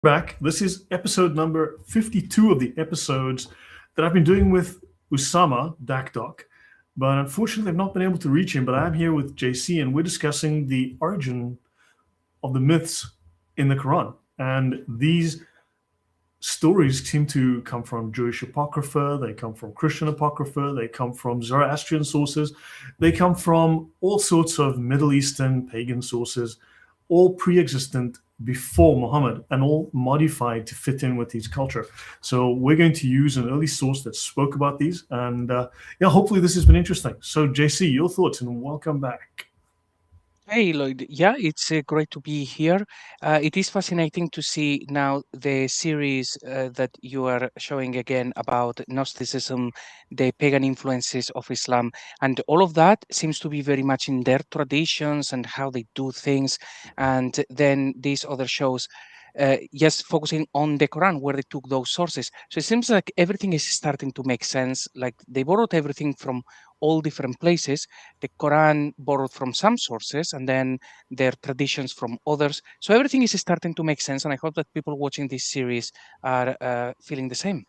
Back. This is episode number 52 of the episodes that I've been doing with Usama, Dakdok. But unfortunately, I've not been able to reach him. But I'm here with JC, and we're discussing the origin of the myths in the Quran. And these stories seem to come from Jewish apocrypha, they come from Christian apocrypha, they come from Zoroastrian sources, they come from all sorts of Middle Eastern pagan sources, all pre-existent before Muhammad and all modified to fit in with his culture. So we're going to use an early source that spoke about these, and hopefully this has been interesting. So JC, your thoughts, and welcome back. Hey, Lloyd. Yeah, it's great to be here. It is fascinating to see now the series that you are showing again about Gnosticism, the pagan influences of Islam, and all of that seems to be very much in their traditions and how they do things. And then these other shows, just focusing on the Quran, where they took those sources. So it seems like everything is starting to make sense. Like they borrowed everything from all different places. The Quran borrowed from some sources and then their traditions from others. So everything is starting to make sense. And I hope that people watching this series are feeling the same.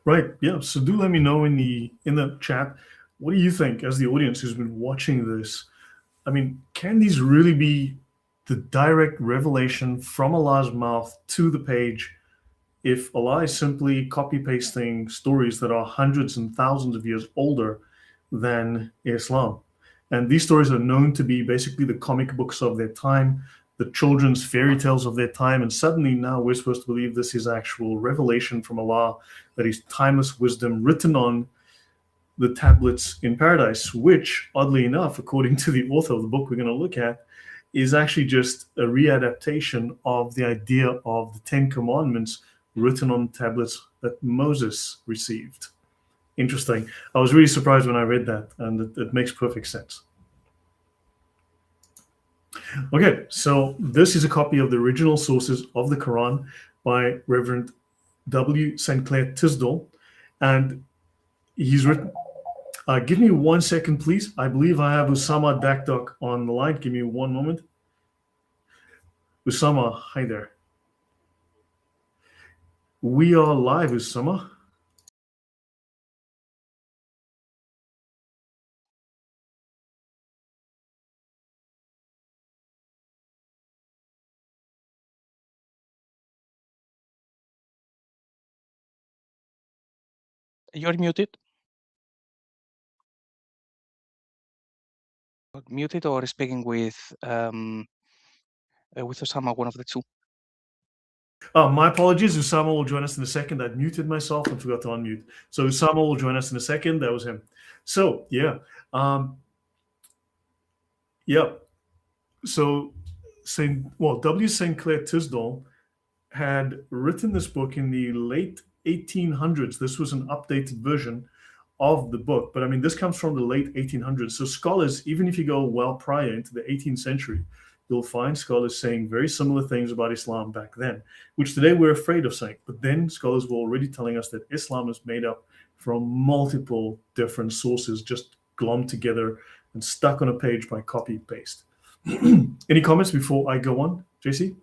Right. Yeah. So do let me know in the chat, what do you think as the audience who's been watching this? I mean, can these really be the direct revelation from Allah's mouth to the page if Allah is simply copy pasting stories that are hundreds and thousands of years older than Islam? And these stories are known to be basically the comic books of their time, the children's fairy tales of their time. And suddenly now we're supposed to believe this is actual revelation from Allah, that is timeless wisdom written on the tablets in paradise, which, oddly enough, according to the author of the book we're going to look at, is actually just a readaptation of the idea of the Ten Commandments written on tablets that Moses received. Interesting. I was really surprised when I read that, and it makes perfect sense. Okay, so this is a copy of the original sources of the Quran by Reverend W. St. Clair Tisdall, and he's written. Give me 1 second, please. I believe I have Usama Dakdok on the line. Give me one moment. Usama, hi there. We are live, Usama. You're muted. Muted or speaking with Osama, one of the two. My apologies. Usama will join us in a second. I muted myself and forgot to unmute. So Usama will join us in a second. That was him. So yeah, um, yeah. So W. St. Clair Tisdall had written this book in the late 1800s. This was an updated version of the book, but I mean, this comes from the late 1800s. So scholars, even if you go well prior into the 18th century, you'll find scholars saying very similar things about Islam back then, which today we're afraid of saying. But then scholars were already telling us that Islam is made up from multiple different sources, just glommed together and stuck on a page by copy paste. Any comments before I go on, JC?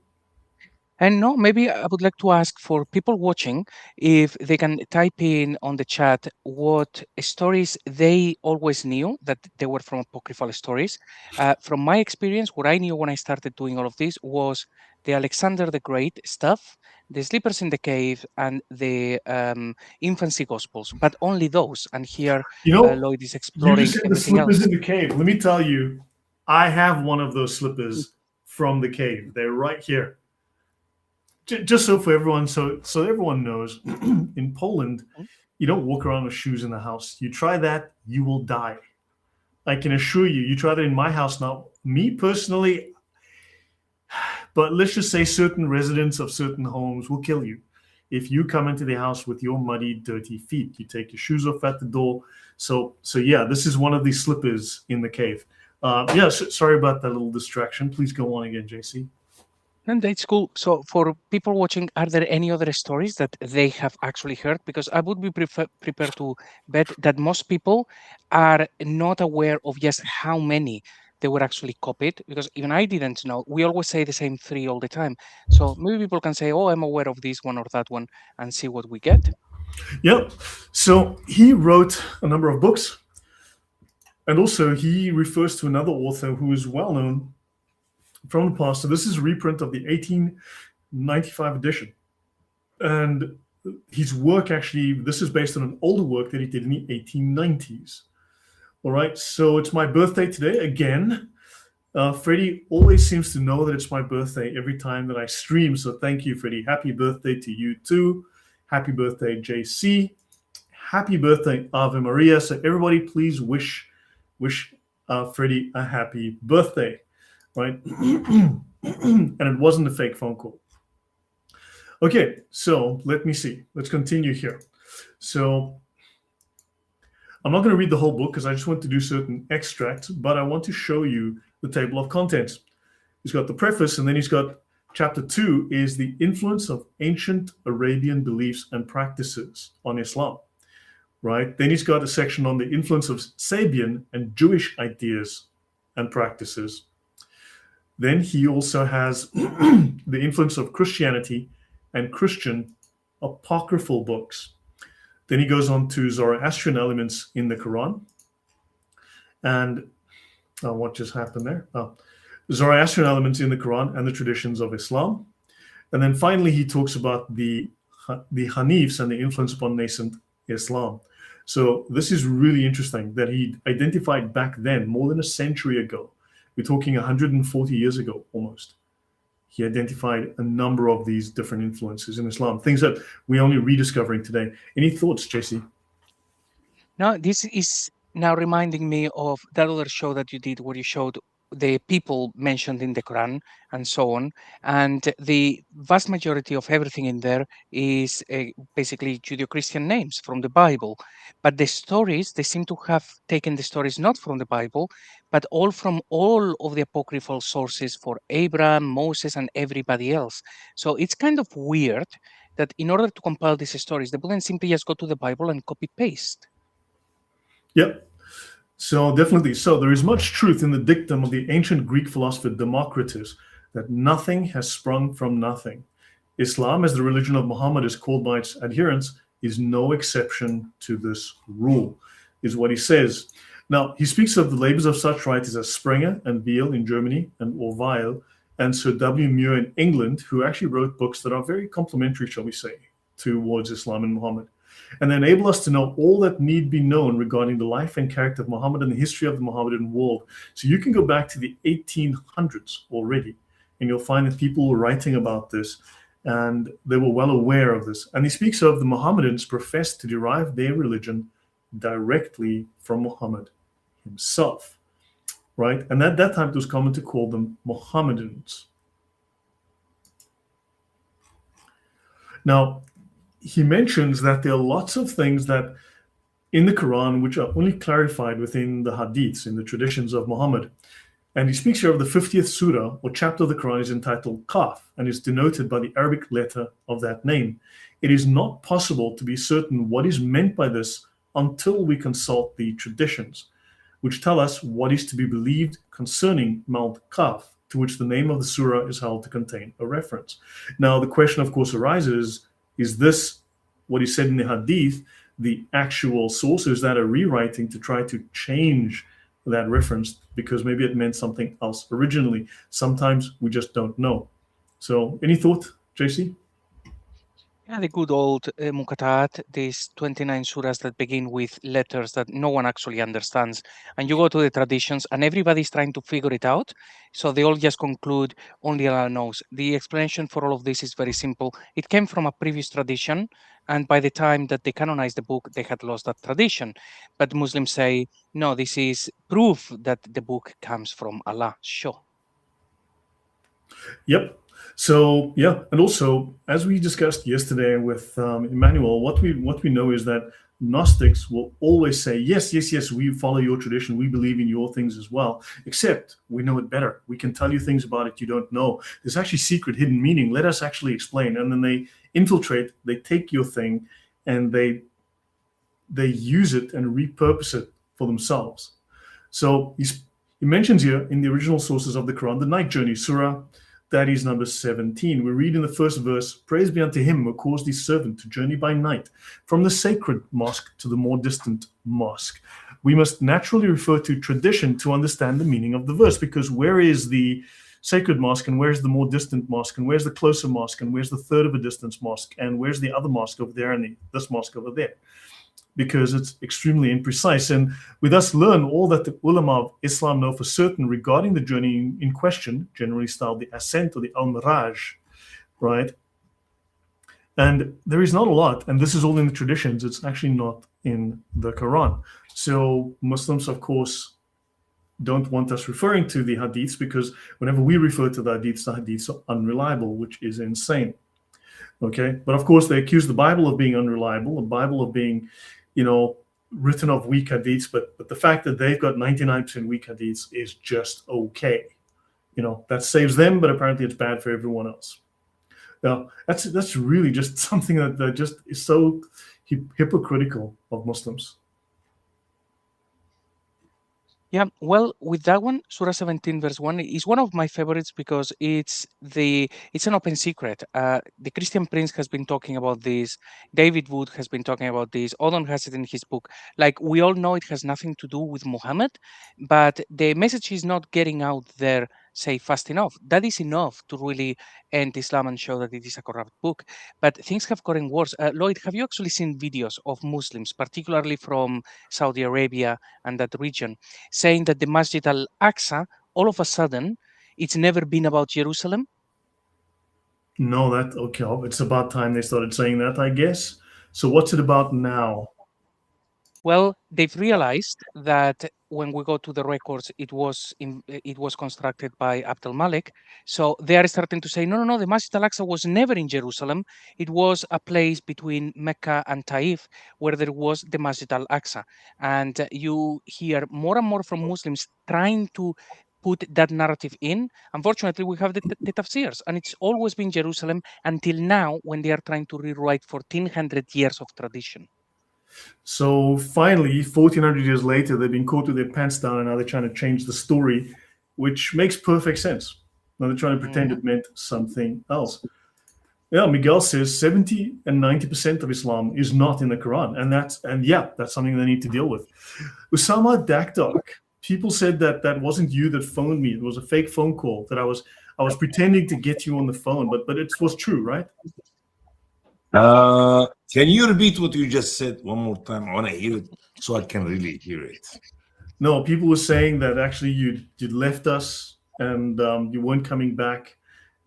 And no, maybe I would like to ask for people watching if they can type in on the chat what stories they always knew that they were from apocryphal stories. From my experience, what I knew when I started doing all of this was the Alexander the Great stuff, the sleepers in the cave, and the infancy gospels, but only those. And here Lloyd is You exploring just said the everything slippers else. in the cave. Let me tell you, I have one of those slippers from the cave. They're right here. Just so for everyone, so everyone knows, in Poland, you don't walk around with shoes in the house. You try that, you will die. I can assure you. You try that in my house now. Me personally, but let's just say certain residents of certain homes will kill you. If you come into the house with your muddy, dirty feet, you take your shoes off at the door. So yeah, this is one of these slippers in the cave. Sorry about that little distraction. Please go on again, JC. And that's cool. So, for people watching, are there any other stories that they have actually heard? Because I would be prepared to bet that most people are not aware of just how many they were actually copied, because even I didn't know. We always say the same three all the time. So maybe people can say, oh, I'm aware of this one or that one, and see what we get. Yeah. So he wrote a number of books. And also he refers to another author who is well known from the past. So this is a reprint of the 1895 edition. And his work actually, this is based on an older work that he did in the 1890s. All right, so it's my birthday today again. Freddie always seems to know that it's my birthday every time that I stream. So thank you, Freddie. Happy birthday to you too. Happy birthday, JC. Happy birthday, Ave Maria. So everybody, please wish Freddie a happy birthday, right? And it wasn't a fake phone call. Okay, so let me see. Let's continue here. So I'm not going to read the whole book because I just want to do certain extracts, but I want to show you the table of contents. He's got the preface, and then he's got chapter 2 is the influence of ancient Arabian beliefs and practices on Islam, right? Then he's got a section on the influence of Sabian and Jewish ideas and practices. Then he also has the influence of Christianity and Christian apocryphal books. Then he goes on to Zoroastrian elements in the Quran. And what just happened there? Zoroastrian elements in the Quran and the traditions of Islam. And then finally, he talks about the Hanifs and the influence upon nascent Islam. So this is really interesting that he identified back then, more than a century ago. We're talking 140 years ago, almost. He identified a number of these different influences in Islam, things that we're only rediscovering today. Any thoughts, JC? No, this is now reminding me of that other show that you did where you showed the people mentioned in the Quran and so on. And the vast majority of everything in there is basically Judeo-Christian names from the Bible. But the stories, they seem to have taken the stories not from the Bible, but all from all of the apocryphal sources for Abraham, Moses, and everybody else. So it's kind of weird that in order to compile these stories, they wouldn't simply just go to the Bible and copy-paste. Yep. So definitely. So there is much truth in the dictum of the ancient Greek philosopher Democritus that nothing has sprung from nothing. Islam, as the religion of Muhammad is called by its adherents, is no exception to this rule, is what he says. Now, he speaks of the labors of such writers as Sprenger and Beale in Germany and Orville and Sir W. Muir in England, who actually wrote books that are very complementary, shall we say, towards Islam and Muhammad, and they enable us to know all that need be known regarding the life and character of Muhammad and the history of the Mohammedan world. So you can go back to the 1800s already, and you'll find that people were writing about this, and they were well aware of this. And he speaks of the Mohammedans professed to derive their religion directly from Muhammad himself, right? And at that time, it was common to call them Mohammedans. Now, he mentions that there are lots of things that in the Quran which are only clarified within the hadiths, in the traditions of Muhammad. And he speaks here of the 50th surah or chapter of the Quran is entitled Qaf and is denoted by the Arabic letter of that name. It is not possible to be certain what is meant by this until we consult the traditions, which tell us what is to be believed concerning Mount Qaf, to which the name of the surah is held to contain a reference. Now, the question, of course, arises, is this what he said in the hadith, the actual sources that are rewriting to try to change that reference because maybe it meant something else originally? Sometimes we just don't know. So any thought, JC? Yeah, the good old Muqatat, these 29 surahs that begin with letters that no one actually understands. And you go to the traditions and everybody's trying to figure it out. So they all just conclude, only Allah knows. The explanation for all of this is very simple. It came from a previous tradition. And by the time that they canonized the book, they had lost that tradition. But Muslims say, no, this is proof that the book comes from Allah. Sure. Yep. So yeah, and also as we discussed yesterday with Emmanuel, what we know is that Gnostics will always say, yes, we follow your tradition, we believe in your things as well, except we know it better. We can tell you things about it you don't know. There's actually secret hidden meaning. Let us actually explain. And then they infiltrate, they take your thing, and they use it and repurpose it for themselves. So He mentions here in the original sources of the Quran, the night journey, Surah, that is number 17. We read in the first verse, praise be unto him who caused his servant to journey by night from the sacred mosque to the more distant mosque. We must naturally refer to tradition to understand the meaning of the verse, because where is the sacred mosque and where's the more distant mosque and where's the closer mosque and where's the third of a distance mosque and where's the other mosque over there and this mosque over there? Because it's extremely imprecise. And we thus learn all that the ulama of Islam know for certain regarding the journey in question, generally styled the ascent or the al-miraj, right? And there is not a lot, and this is all in the traditions. It's actually not in the Quran. So Muslims, of course, don't want us referring to the hadiths, because whenever we refer to the hadiths are unreliable, which is insane. Okay, but of course they accuse the Bible of being unreliable, the Bible of being, written of weak hadiths, but the fact that they've got 99% weak hadiths is just okay. That saves them, but apparently it's bad for everyone else. Now, that's really just something that just is so hypocritical of Muslims. Yeah, well, with that one, Surah 17, verse 1 is one of my favorites because it's an open secret. The Christian Prince has been talking about this. David Wood has been talking about this. Odon has it in his book. Like, we all know it has nothing to do with Muhammad, but the message is not getting out there, say, fast enough. That is enough to really end Islam and show that it is a corrupt book. But things have gotten worse. Lloyd, have you actually seen videos of Muslims, particularly from Saudi Arabia and that region, saying that the Masjid al-Aqsa, all of a sudden, it's never been about Jerusalem? No, okay. It's about time they started saying that, I guess. So what's it about now? Well, they've realized that when we go to the records, it was constructed by Abdul Malik. So they are starting to say, no, the Masjid al-Aqsa was never in Jerusalem. It was a place between Mecca and Taif where there was the Masjid al-Aqsa. And you hear more and more from Muslims trying to put that narrative in. Unfortunately, we have the tafsirs, and it's always been Jerusalem until now, when they are trying to rewrite 1400 years of tradition. So finally, 1400 years later, they've been caught with their pants down, and now they're trying to change the story, which makes perfect sense. Now they're trying to pretend it meant something else. Yeah, Miguel says 70 and 90% of Islam is not in the Quran, and that's something they need to deal with. Usama Dakdok, people said that wasn't you that phoned me. It was a fake phone call, that I was pretending to get you on the phone, but it was true, right? Can you repeat what you just said one more time? I want to hear it so I can really hear it. No, people were saying that actually you'd left us and you weren't coming back.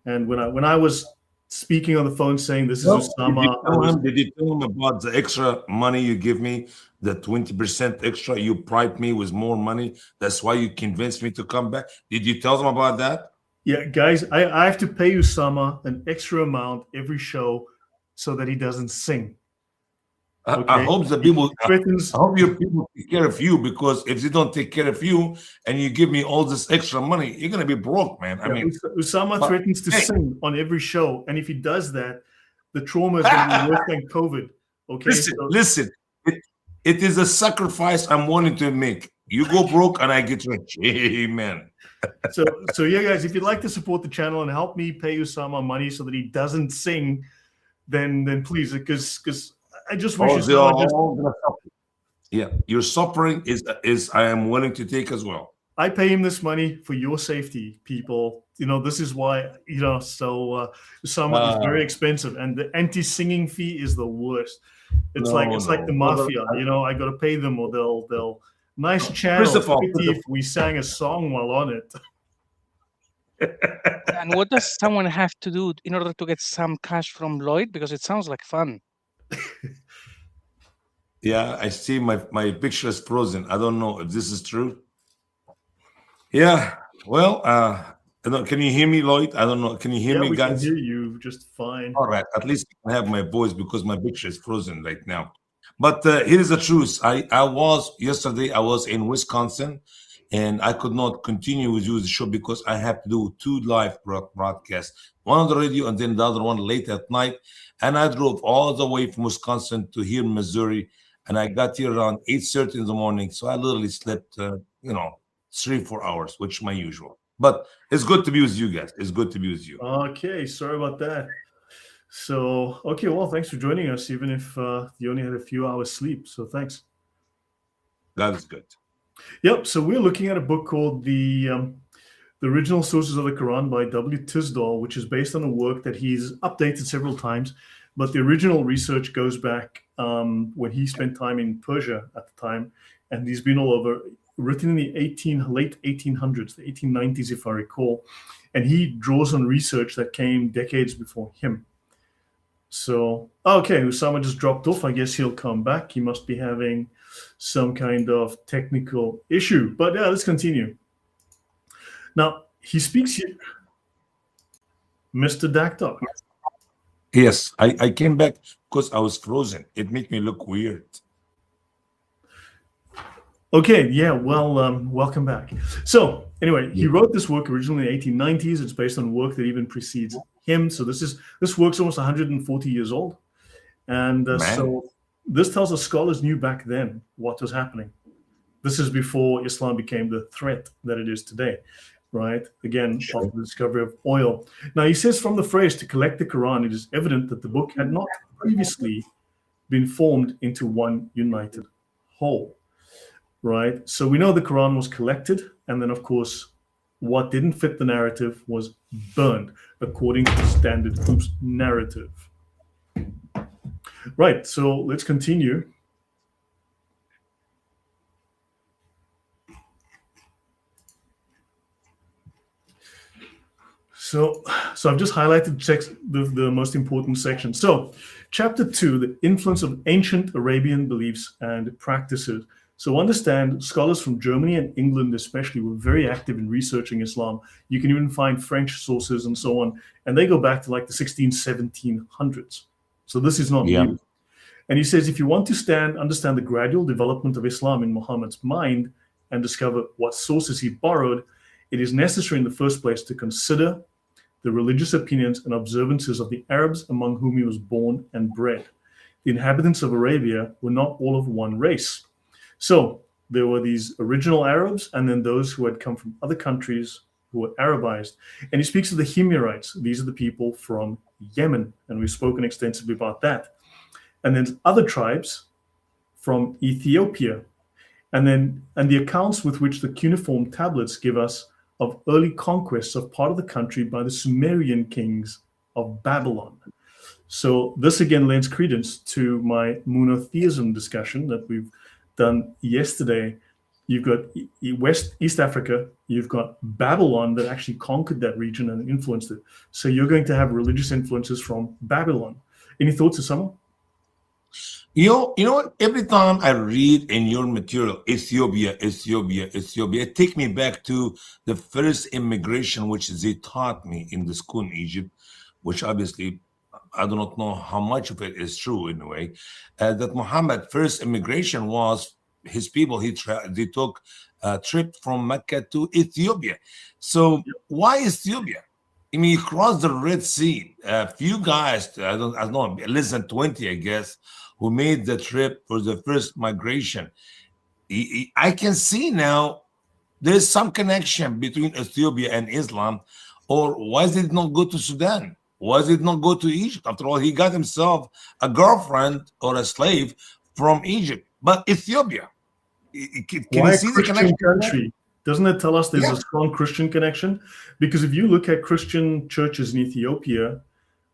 And when I was speaking on the phone saying this is Usama, did you tell him about the extra money you give me, the 20% extra? You bribed me with more money. That's why you convinced me to come back. Did you tell them about that? Yeah, guys, I have to pay Usama an extra amount every show so that he doesn't sing. Okay? I hope the people I hope your people take care of you, because if they don't take care of you and you give me all this extra money, you're gonna be broke, man. I mean, Usama threatens to sing on every show, and if he does that, the trauma is gonna be worse than COVID. Okay. Listen, it is a sacrifice I'm willing to make. You go broke and I get rich. Amen. So yeah, guys, if you'd like to support the channel and help me pay Usama money so that he doesn't sing, then please, because I just wish your suffering is I am willing to take as well. I pay him this money for your safety, people. This is why, so Usama is very expensive, and the anti-singing fee is the worst. It's like the mafia, I got to pay them or they'll nice channel if we sang a song while on it. And what does someone have to do in order to get some cash from Lloyd? Because it sounds like fun. Yeah, I see my picture is frozen. I don't know if this is true. Yeah, well, can you hear me, Lloyd? I don't know. Can you hear me, guys? Yeah, we can hear you just fine. All right, at least I have my voice because my picture is frozen right now. But here is the truth. Yesterday I was in Wisconsin, and I could not continue with you the show because I have to do 2 live broadcasts, one on the radio and then the other one late at night. And I drove all the way from Wisconsin to here in Missouri, and I got here around 8:30 in the morning. So I literally slept, 3-4 hours, which is my usual. But it's good to be with you guys. It's good to be with you. Okay, sorry about that. So, okay, well, thanks for joining us, even if you only had a few hours sleep. So thanks. That is good. Yep. So we're looking at a book called The Original Sources of the Quran by W. Tisdall, which is based on a work that he's updated several times. But the original research goes back when he spent time in Persia at the time, and he's been all over, written in the late 1800s, the 1890s, if I recall. And he draws on research that came decades before him. So, okay, Usama just dropped off. I guess he'll come back. He must be having some kind of technical issue. But yeah, let's continue. Now, he speaks here. Mr. Dakdok. Yes, I came back because I was frozen. It made me look weird. Okay, yeah, well, welcome back. So, anyway, he wrote this work originally in the 1890s. It's based on work that even precedes him. So this work's almost 140 years old. And so this tells us scholars knew back then what was happening. This is before Islam became the threat that it is today, right? Again, after the discovery of oil. Now, he says from the phrase to collect the Quran, it is evident that the book had not previously been formed into one united whole. Right, so we know the Quran was collected, and then, of course, what didn't fit the narrative was burned according to the standard group's narrative. Right, so let's continue. So I've just highlighted the most important section. So, chapter 2, the influence of ancient Arabian beliefs and practices. So understand, scholars from Germany and England especially were very active in researching Islam. You can even find French sources and so on. And they go back to like the 1700s. So this is not new. And he says, if you want to understand the gradual development of Islam in Muhammad's mind and discover what sources he borrowed, it is necessary in the first place to consider the religious opinions and observances of the Arabs among whom he was born and bred. The inhabitants of Arabia were not all of one race. So there were these original Arabs and then those who had come from other countries who were Arabized. And he speaks of the Himyarites. These are the people from Yemen, and we've spoken extensively about that. And then other tribes from Ethiopia. And the accounts with which the cuneiform tablets give us of early conquests of part of the country by the Sumerian kings of Babylon. So this again lends credence to my monotheism discussion that we've done yesterday. You've got East Africa, you've got Babylon that actually conquered that region and influenced it. So you're going to have religious influences from Babylon. Any thoughts, Usama? You know what? Every time I read in your material, Ethiopia, it takes me back to the first immigration, which they taught me in the school in Egypt, which obviously I do not know how much of it is true in a way, that Muhammad first immigration was his people. They took a trip from Mecca to Ethiopia. So why Ethiopia? I mean, you crossed the Red Sea. A few guys, I don't know, less than 20, I guess, who made the trip for the first migration. I can see now there's some connection between Ethiopia and Islam. Or why did it not go to Sudan? Why did it not go to Egypt? After all, he got himself a girlfriend or a slave from Egypt. But Ethiopia, can why you see the connection? Country? Doesn't it tell us there's a strong Christian connection? Because if you look at Christian churches in Ethiopia,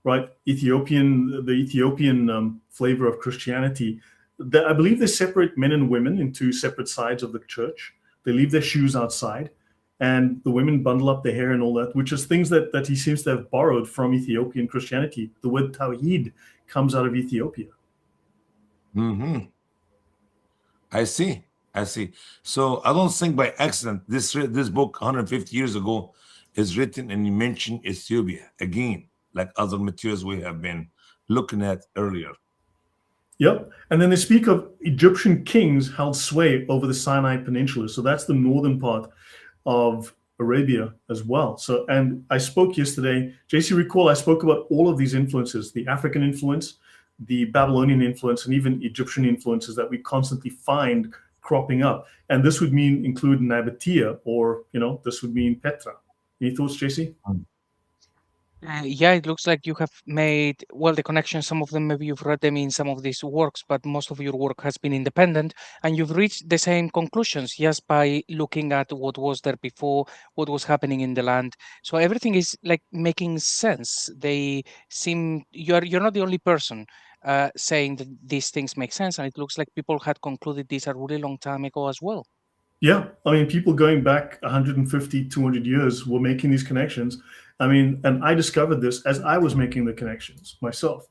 right, the Ethiopian flavor of Christianity, I believe they separate men and women into separate sides of the church. They leave their shoes outside, and the women bundle up their hair and all that, which is things that he seems to have borrowed from Ethiopian Christianity. The word Tawhid comes out of Ethiopia. Mm-hmm. I see. So I don't think by accident this book 150 years ago is written and you mention Ethiopia again, like other materials we have been looking at earlier. Yep. And then they speak of Egyptian kings held sway over the Sinai Peninsula. So that's the northern part of Arabia as well. So, and I spoke yesterday, JC, recall I spoke about all of these influences, the African influence, the Babylonian influence, and even Egyptian influences that we constantly find cropping up. And this would mean include Nabatea, or, this would mean Petra. Any thoughts, JC? Yeah, it looks like you have made, well, the connections. Some of them, maybe you've read them in some of these works, but most of your work has been independent, and you've reached the same conclusions just by looking at what was there before, what was happening in the land. So everything is like making sense. They seem, you're not the only person saying that these things make sense, and it looks like people had concluded this a really long time ago as well. Yeah, I mean, people going back 150, 200 years were making these connections. I mean, and I discovered this as I was making the connections myself.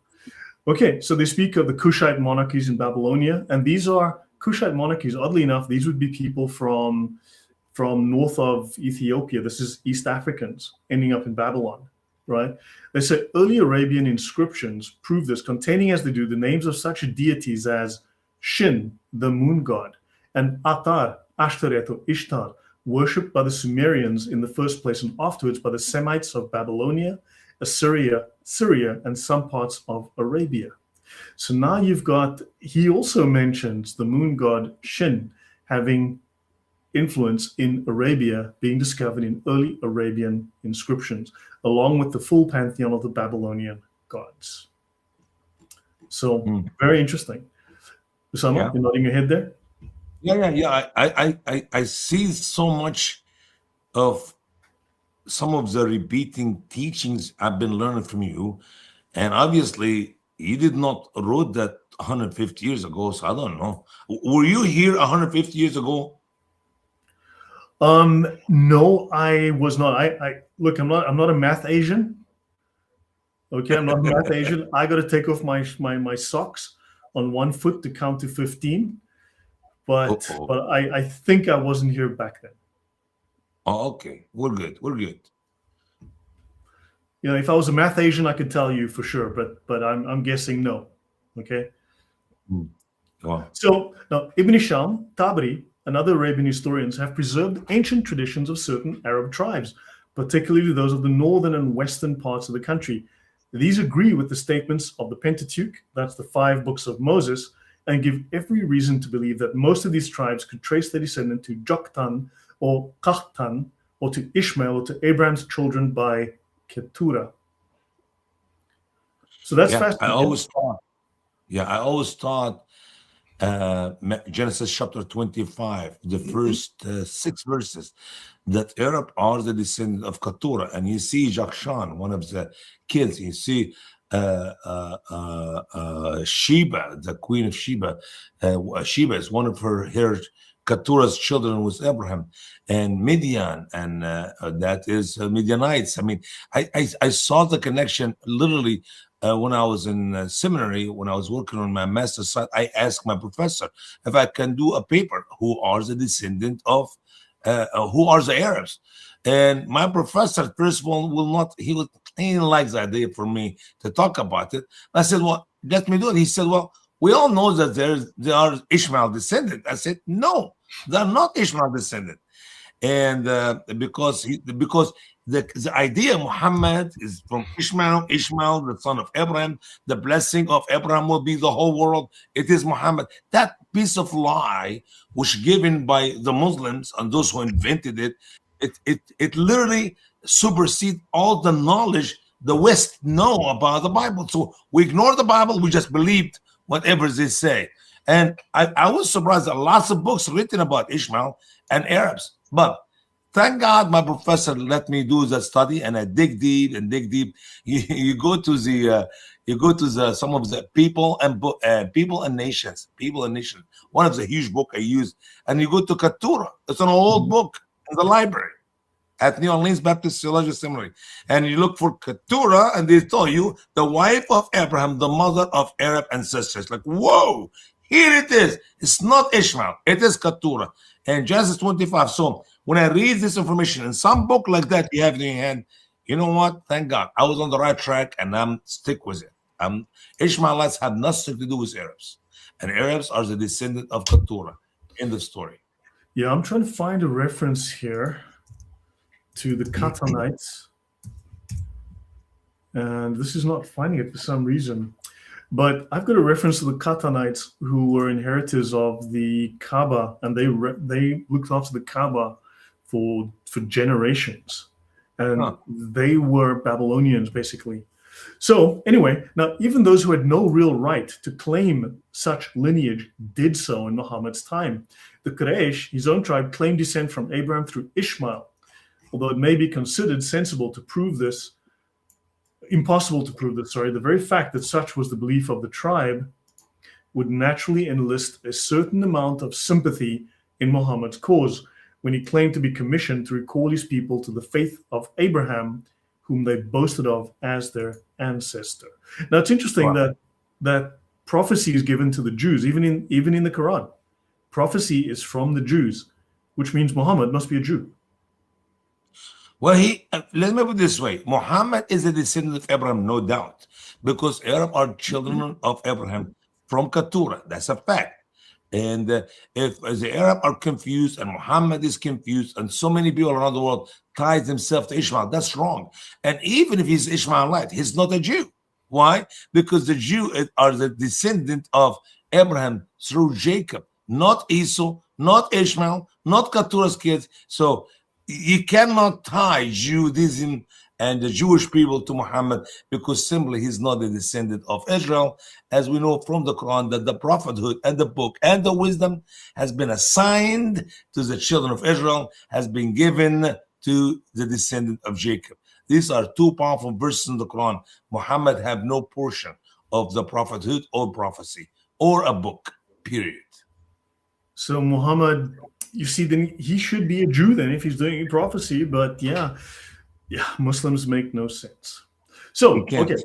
Okay, so they speak of the Kushite monarchies in Babylonia, and these are Kushite monarchies. Oddly enough, these would be people from north of Ethiopia. This is East Africans ending up in Babylon, right? They say early Arabian inscriptions prove this, containing as they do the names of such deities as Shin, the moon god, and Atar, Ashtaret or Ishtar, worshipped by the Sumerians in the first place, and afterwards by the Semites of Babylonia, Assyria, Syria, and some parts of Arabia. So now you've got, he also mentions the moon god Shin having influence in Arabia, being discovered in early Arabian inscriptions, along with the full pantheon of the Babylonian gods. So very interesting. Usama, you're nodding your head there? Yeah. I see so much of some of the repeating teachings I've been learning from you, and obviously you did not wrote that 150 years ago, so I don't know. Were you here 150 years ago? No, I was not. I look, I'm not a math Asian. Okay, I'm not a math Asian. I got to take off my socks on one foot to count to 15. But I think I wasn't here back then. Oh, okay. We're good. If I was a math Asian, I could tell you for sure, but I'm guessing no. Okay. Wow. So now Ibn Hisham, Tabari, and other Arabian historians have preserved ancient traditions of certain Arab tribes, particularly those of the northern and western parts of the country. These agree with the statements of the Pentateuch, that's the 5 books of Moses, and give every reason to believe that most of these tribes could trace their descent to Joktan or Qahtan, or to Ishmael, or to Abraham's children by Keturah. So that's fascinating. I always thought Genesis chapter 25, the first 6 verses, that Arab are the descendant of Keturah. And you see Jokshan, one of the kids, you see Sheba, the queen of Sheba. Sheba is one of her Keturah's children was Abraham, and Midian, and that is Midianites. I mean, I saw the connection literally when I was in seminary, when I was working on my master's site. I asked my professor if I can do a paper, who are the descendant of, who are the Arabs? And my professor, first of all, he didn't like the idea for me to talk about it. I said, well, let me do it. He said, well, we all know that they are Ishmael descendant. I said, no, they're not Ishmael descendant. And because the idea Muhammad is from Ishmael, the son of Abraham, the blessing of Abraham will be the whole world. It is Muhammad. That piece of lie was given by the Muslims and those who invented it. It literally supersedes all the knowledge the West know about the Bible. So we ignore the Bible. We just believed whatever they say. And I was surprised that lots of books written about Ishmael and Arabs. But thank God my professor let me do that study, and I dig deep and dig deep. You go to the some of the people and nations. One of the huge book I used, and you go to Keturah. It's an old book in the library at New Orleans Baptist Theological Seminary, and you look for Keturah, and they tell you the wife of Abraham, the mother of Arab ancestors. Like, whoa, here it is. It's not Ishmael. It is Keturah. And Genesis 25. So when I read this information in some book like that you have in your hand, you know what? Thank God. I was on the right track, and I'm stick with it. Ishmaelites have nothing to do with Arabs. And Arabs are the descendant of Keturah. End of story. Yeah, I'm trying to find a reference here to the Qatanites. And this is not finding it for some reason. But I've got a reference to the Qatanites who were inheritors of the Kaaba, and they looked after the Kaaba for generations, and they were Babylonians basically. So anyway, now even those who had no real right to claim such lineage did so in Muhammad's time. The Quraysh, his own tribe, claimed descent from Abraham through Ishmael, although it may be considered sensible to prove this, impossible to prove this, sorry, the very fact that such was the belief of the tribe would naturally enlist a certain amount of sympathy in Muhammad's cause when he claimed to be commissioned to recall his people to the faith of Abraham, whom they boasted of as their ancestor. Now it's interesting that prophecy is given to the Jews, even in the Quran. Prophecy is from the Jews, which means Muhammad must be a Jew. Well, let me put it this way. Muhammad is a descendant of Abraham, no doubt, because Arab are children of Abraham from Keturah. That's a fact. And if the Arab are confused and Muhammad is confused and so many people around the world ties themselves to Ishmael, that's wrong. And even if he's Ishmaelite, he's not a Jew. Why? Because the Jews are the descendant of Abraham through Jacob, not Esau, not Ishmael, not Keturah's kids. So you cannot tie Judaism and the Jewish people to Muhammad because simply he's not a descendant of Israel, as we know from the Quran that the prophethood and the book and the wisdom has been assigned to the children of Israel, has been given to the descendant of Jacob. These are two powerful verses in the Quran. Muhammad have no portion of the prophethood or prophecy or a book, period. So Muhammad, you see, then he should be a Jew then if he's doing prophecy, but yeah, Muslims make no sense. So, okay.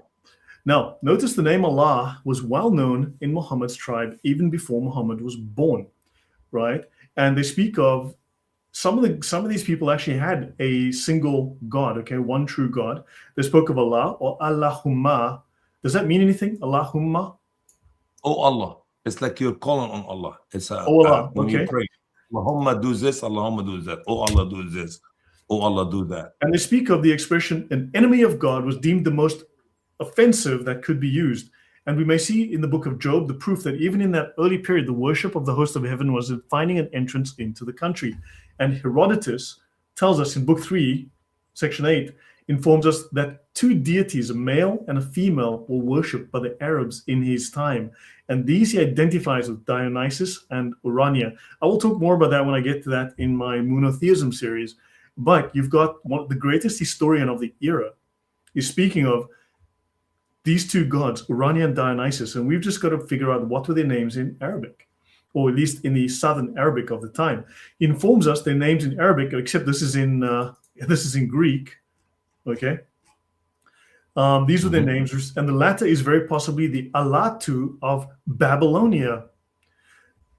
Now, notice the name Allah was well known in Muhammad's tribe even before Muhammad was born, right? And they speak of some of these people actually had a single God, okay, one true God. They spoke of Allah or Allahumma. Does that mean anything? Allahumma? Oh Allah. It's like you're calling on Allah. It's Allah, when you pray. Allahumma do this, Allahumma do that. Oh Allah do this. Oh Allah do that. And they speak of the expression, an enemy of God was deemed the most offensive that could be used. And we may see in the book of Job the proof that even in that early period, the worship of the host of heaven was finding an entrance into the country. And Herodotus tells us in book 3, section 8, informs us that two deities, a male and a female, were worshipped by the Arabs in his time. And these he identifies with Dionysus and Urania. I will talk more about that when I get to that in my monotheism series. But you've got one of the greatest historian of the era is speaking of these two gods, Urania and Dionysus, and we've just got to figure out what were their names in Arabic, or at least in the Southern Arabic of the time. He informs us their names in Arabic, except this is in Greek. Okay, these were their names, and the latter is very possibly the Alatu of Babylonia.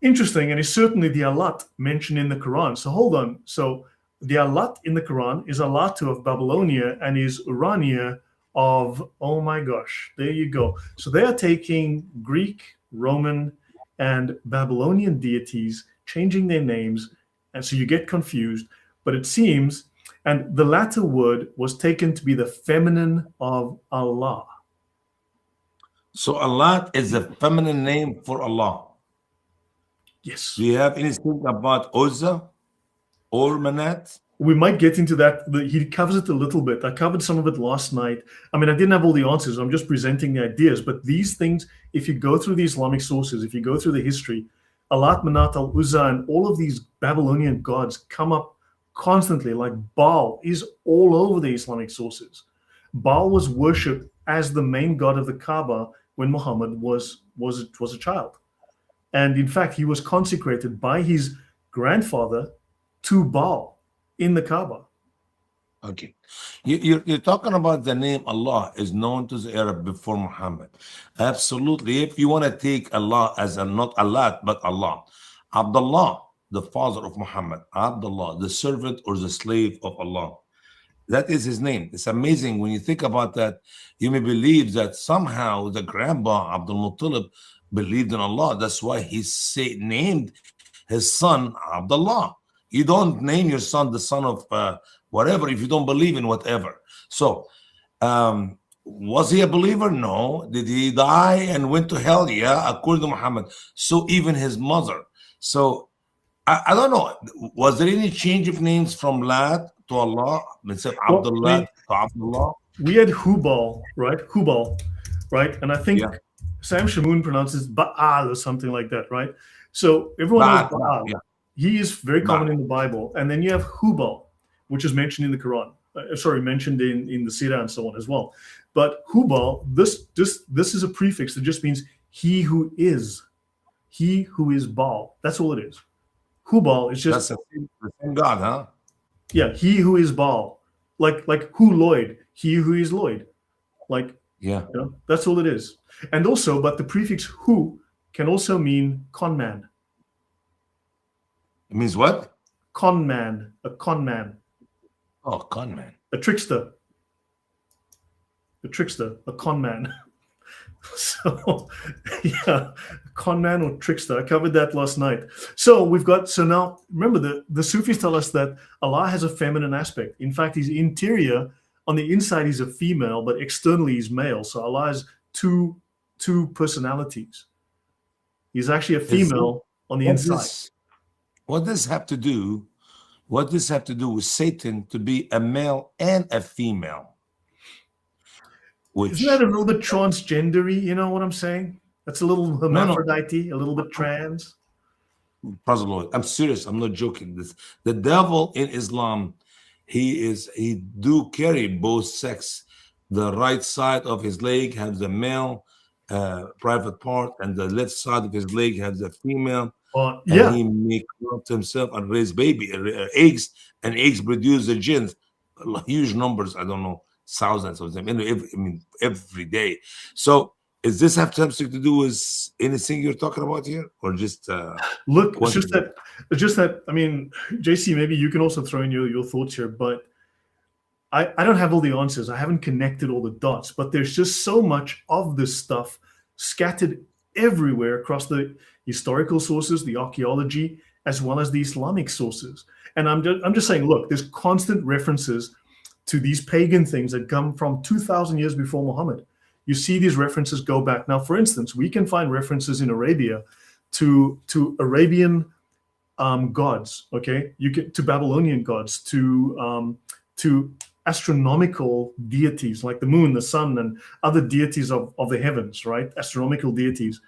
Interesting, and it's certainly the Alat mentioned in the Quran. So hold on. So the Alat in the Quran is Alatu of Babylonia and is Urania of, oh my gosh, there you go. So they are taking Greek, Roman, and Babylonian deities, changing their names, and so you get confused. But it seems, and the latter word was taken to be the feminine of Allah. So Allah is a feminine name for Allah. Yes. Do you have anything about Uzza or Manat? We might get into that. He covers it a little bit. I covered some of it last night. I mean, I didn't have all the answers. I'm just presenting the ideas. But these things, if you go through the Islamic sources, if you go through the history, Alat, Manat, Al-Uzza, and all of these Babylonian gods come up constantly. Like Baal is all over the Islamic sources. Baal was worshipped as the main god of the Kaaba when Muhammad was a child. And in fact, he was consecrated by his grandfather to Baal in the Kaaba. Okay. You're talking about the name Allah is known to the Arab before Muhammad. Absolutely. If you want to take Allah as not Allah, but Allah. Abdullah, the father of Muhammad. Abdullah, the servant or the slave of Allah. That is his name. It's amazing when you think about that. You may believe that somehow the grandpa, Abdul Muttalib, believed in Allah. That's why he named his son Abdullah. You don't name your son the son of whatever if you don't believe in whatever. So Was he a believer? No. Did he die and went to hell? Yeah, according to Muhammad. So even his mother. So I don't know. Was there any change of names from Lad to Allah? Instead of Well, Abdullah to Abdullah? we had Hubal, right? Hubal, right? And I think Yeah. Sam Shamoon pronounces Baal or something like that, right? So everyone knows Baal. Yeah. He is very common Baal. in the Bible. And then you have Hubal, which is mentioned in the Quran. Mentioned in the Sirah and so on as well. But Hubal, this is a prefix that just means he who is. He who is Baal. That's all it is. Hubal is just That's the same God, huh? yeah, he who is Baal. Like who Lloyd, he who is Lloyd. Like Yeah. you know, that's all it is. And also, but the prefix who can also mean con man. It means what? Con man, a con man, Oh, con man. a trickster, a con man. So yeah, con man or trickster. I covered that last night. So now remember the Sufis tell us that Allah has a feminine aspect. In fact, his interior, on the inside he's a female, but externally he's male. So Allah has two personalities. He's actually a female on the inside. What does this have to do? What does this have to do with Satan to be a male and a female? Isn't that a little bit transgendery? You know what I'm saying? That's a little hermaphrodite, a little bit trans. Praise the Lord. I'm serious. I'm not joking. The devil in Islam, he do carry both sex. The right side of his leg has the male private part, and the left side of his leg has the female. Yeah. And he make love to himself and raise baby eggs, and eggs produce the jinns, huge numbers. I don't know, thousands of them. Every day. So, does this have something to do with anything you're talking about here, or just look? It's just that. I mean, JC, maybe you can also throw in your thoughts here, but I don't have all the answers. I haven't connected all the dots, but there's just so much of this stuff scattered everywhere across the historical sources, the archaeology, as well as the Islamic sources. And I'm just saying, look, there's constant references to these pagan things that come from 2,000 years before Muhammad. You see these references go back. Now, for instance, we can find references in Arabia to Arabian gods, okay? To Babylonian gods, to astronomical deities like the moon, the sun, and other deities of the heavens, right? Astronomical deities.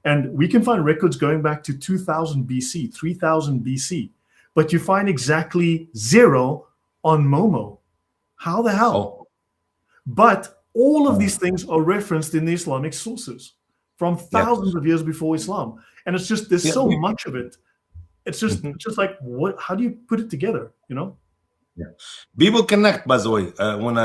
And we can find records going back to 2000 BC, 3000 BC. But you find exactly 0 on Momo. How the hell? Oh. But all of these things are referenced in the Islamic sources from thousands of years before Islam. And it's just, there's so much of it. It's just, just like, what? How do you put it together, you know? Yeah. People connect, by the way. When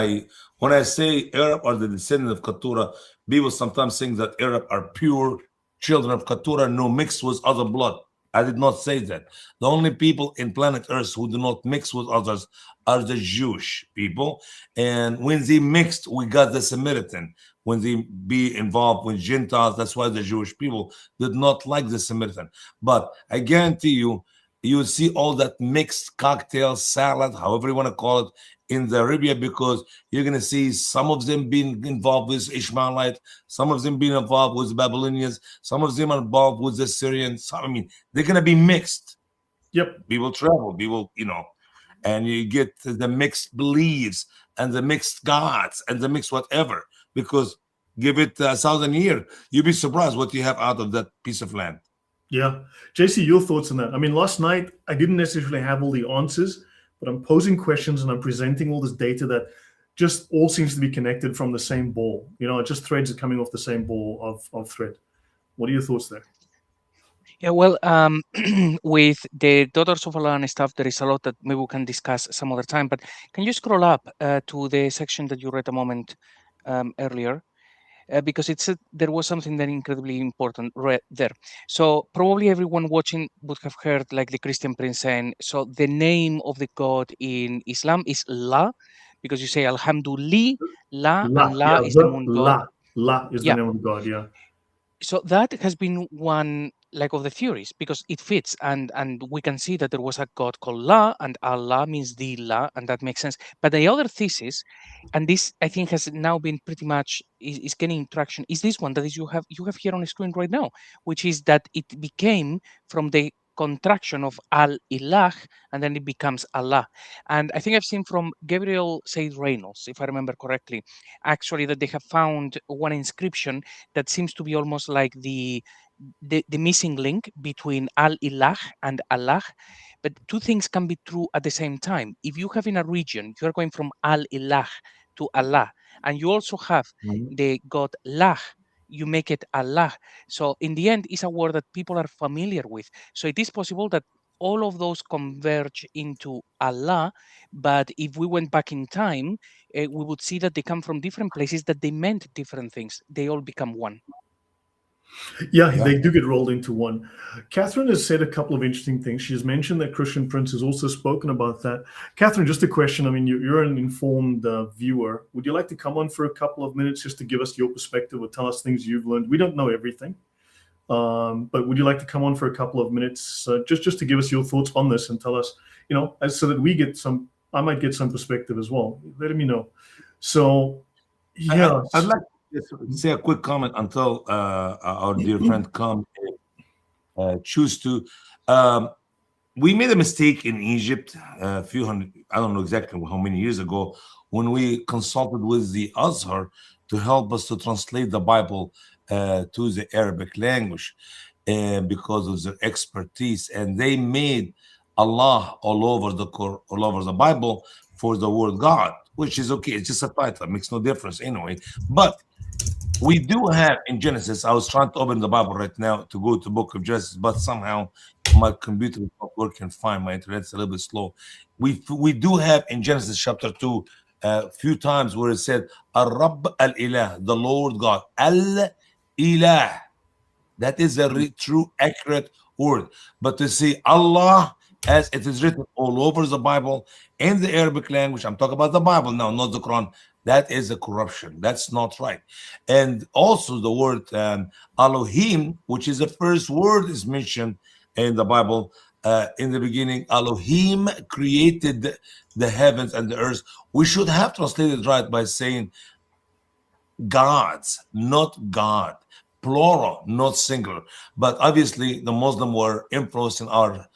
I say Arab are the descendant of Keturah, people sometimes think that Arab are pure children of Keturah, no mixed with other blood. I did not say that. The only people in planet Earth who do not mix with others are the Jewish people. And when they mixed, we got the Samaritan. When they be involved with Gentiles, that's why the Jewish people did not like the Samaritan. But I guarantee you, you will see all that mixed cocktail, salad, however you want to call it, in the Arabia, because you're going to see some of them being involved with Ishmaelite, some of them being involved with the Babylonians, some of them are involved with the Syrians. I mean, they're going to be mixed. Yep. People travel, people, and you get the mixed beliefs and the mixed gods and the mixed whatever, because give it 1,000 years, you'll be surprised what you have out of that piece of land. Yeah. JC, your thoughts on that? I mean, last night, I didn't necessarily have all the answers, but I'm posing questions and I'm presenting all this data that just all seems to be connected from the same ball. It just threads are coming off the same ball of thread. What are your thoughts there? Yeah, well, with the Daughters of Allah and stuff, there is a lot that maybe we can discuss some other time. But can you scroll up to the section that you read a moment earlier? Because there was something that incredibly important right there. So probably everyone watching would have heard like the Christian prince saying, so the name of the God in Islam is La, because you say Alhamdulillah, and La is the moon god. La is the name of God, yeah. So that has been one like of the theories, because it fits, and we can see that there was a God called La, and Allah means the La, and that makes sense. But the other thesis, and this I think has now been pretty much is gaining traction, is this one that is you have here on the screen right now, which is that it became from the contraction of Al-Ilah, and then it becomes Allah. And I think I've seen from Gabriel Said Reynolds, if I remember correctly, actually, that they have found one inscription that seems to be almost like the missing link between Al-Ilah and Allah. But two things can be true at the same time. If you have in a region, you're going from Al-Ilah to Allah, and you also have the God Lah, you make it Allah. So in the end, it's a word that people are familiar with. So it is possible that all of those converge into Allah, but if we went back in time, we would see that they come from different places, that they meant different things. They all become one. Yeah, they do get rolled into one. Catherine has said a couple of interesting things. She's mentioned that Christian Prince has also spoken about that. Catherine, just a question. I mean, you're an informed viewer. Would you like to come on for a couple of minutes just to give us your perspective or tell us things you've learned? We don't know everything, but would you like to come on for a couple of minutes just to give us your thoughts on this and tell us, you know, so that we get some, I might get some perspective as well. Let me know. So, yeah. I'd like to say a quick comment until our dear friend come choose to. We made a mistake in Egypt a few hundred, I don't know exactly how many years ago, when we consulted with the Azhar to help us to translate the Bible to the Arabic language because of their expertise, and they made Allah all over the Bible for the word God, which is okay. It's just a title, it makes no difference anyway. But we do have in Genesis, I was trying to open the Bible right now to go to the book of Genesis, but somehow my computer is not working fine. My internet's a little bit slow. We do have in Genesis chapter 2 a few times where it said Ar-Rabb al-Ilah, the Lord God. Al-Ilah. That is a true, accurate word. But to see Allah as it is written all over the Bible in the Arabic language, I'm talking about the Bible now, not the Quran. That is a corruption. That's not right. And also the word Elohim, which is the first word is mentioned in the Bible. In the beginning, Elohim created the heavens and the earth. We should have translated right by saying gods, not God. Plural, not singular. But obviously, the Muslim were influencing our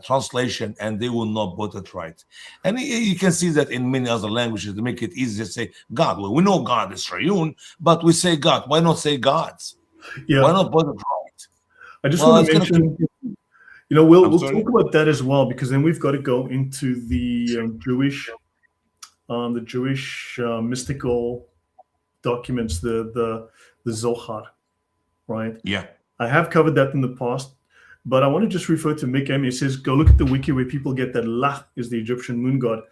translation, and they will not put it right. And you can see that in many other languages to make it easy to say God. Well, we know God is Trayun, but we say God. Why not say gods? Yeah. Why not put it right? I just want to mention, you know, we'll talk about that as well, because then we've got to go into the Jewish mystical documents, the Zohar, right? Yeah. I have covered that in the past. But I want to just refer to Mick M. It says, go look at the wiki where people get that La is the Egyptian moon god.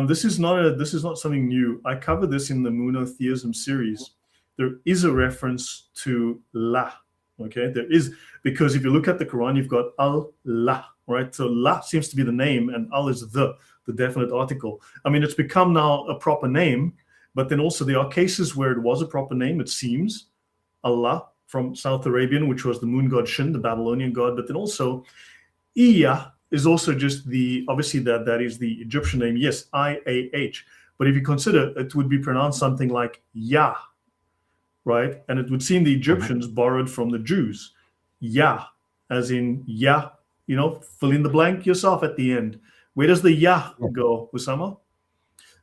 This is not something new. I cover this in the monotheism series. There is a reference to La. Okay, there is, because if you look at the Quran, you've got Allah, right? So La seems to be the name, and Al is the definite article. I mean, it's become now a proper name, but then also there are cases where it was a proper name, it seems, Allah, from South Arabian, which was the moon god Shin, the Babylonian god. But then also Iya is also just obviously that is the Egyptian name. Yes, I-A-H. But if you consider, it would be pronounced something like Yah, right? And it would seem the Egyptians borrowed from the Jews. Yah, as in Yah, you know, fill in the blank yourself at the end. Where does the Yah go, Usama?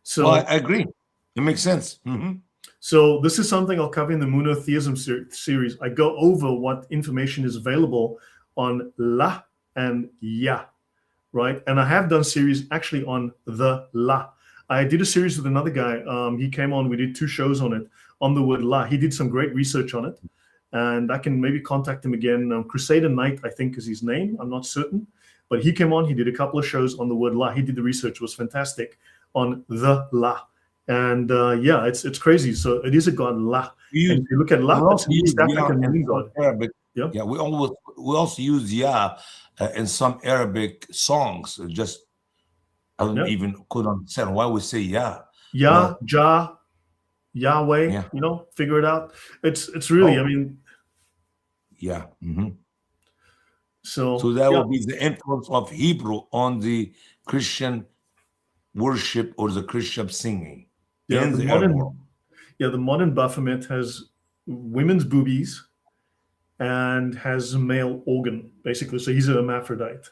So well, I agree. It makes sense. So this is something I'll cover in the monotheism series. I go over what information is available on La and Ya, right? And I have done series actually on the La. I did a series with another guy. He came on, we did 2 shows on it, on the word La. He did some great research on it. And I can maybe contact him again. Crusader Knight, I think, is his name. I'm not certain. But he came on, he did a couple of shows on the word La. He did the research, it was fantastic, on the La. And yeah, it's crazy. So it is a god La. And if you look at La, it's an East African moon god. Arabic. Yeah, we also use Ya in some Arabic songs. Just I don't even could understand why we say Ya. Ya, Jah, Yahweh. You know, figure it out. It's really. I mean. Yeah. So that will be the influence of Hebrew on the Christian worship or the Christian singing in the Arab world. Yeah, the modern Baphomet has women's boobies and has a male organ, basically. So he's a hermaphrodite.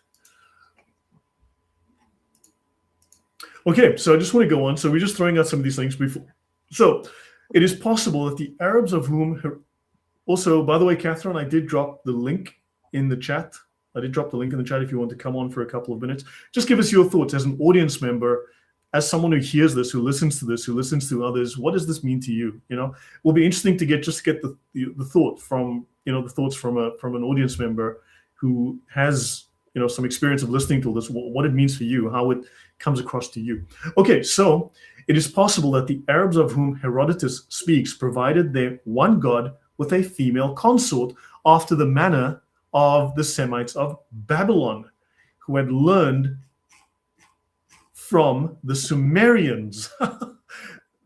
Okay, so I just want to go on. So we're just throwing out some of these things before. So it is possible that the Arabs of whom... Also, by the way, Catherine, I did drop the link in the chat. I did drop the link in the chat if you want to come on for a couple of minutes. Just give us your thoughts as an audience member, as someone who hears this, who listens to this, who listens to others. What does this mean to you? You know, it will be interesting to get the thought from, the thoughts from an audience member who has, some experience of listening to this, what it means for you, how it comes across to you. Okay, so it is possible that the Arabs of whom Herodotus speaks provided their one god with a female consort after the manner of the Semites of Babylon, who had learned from the Sumerians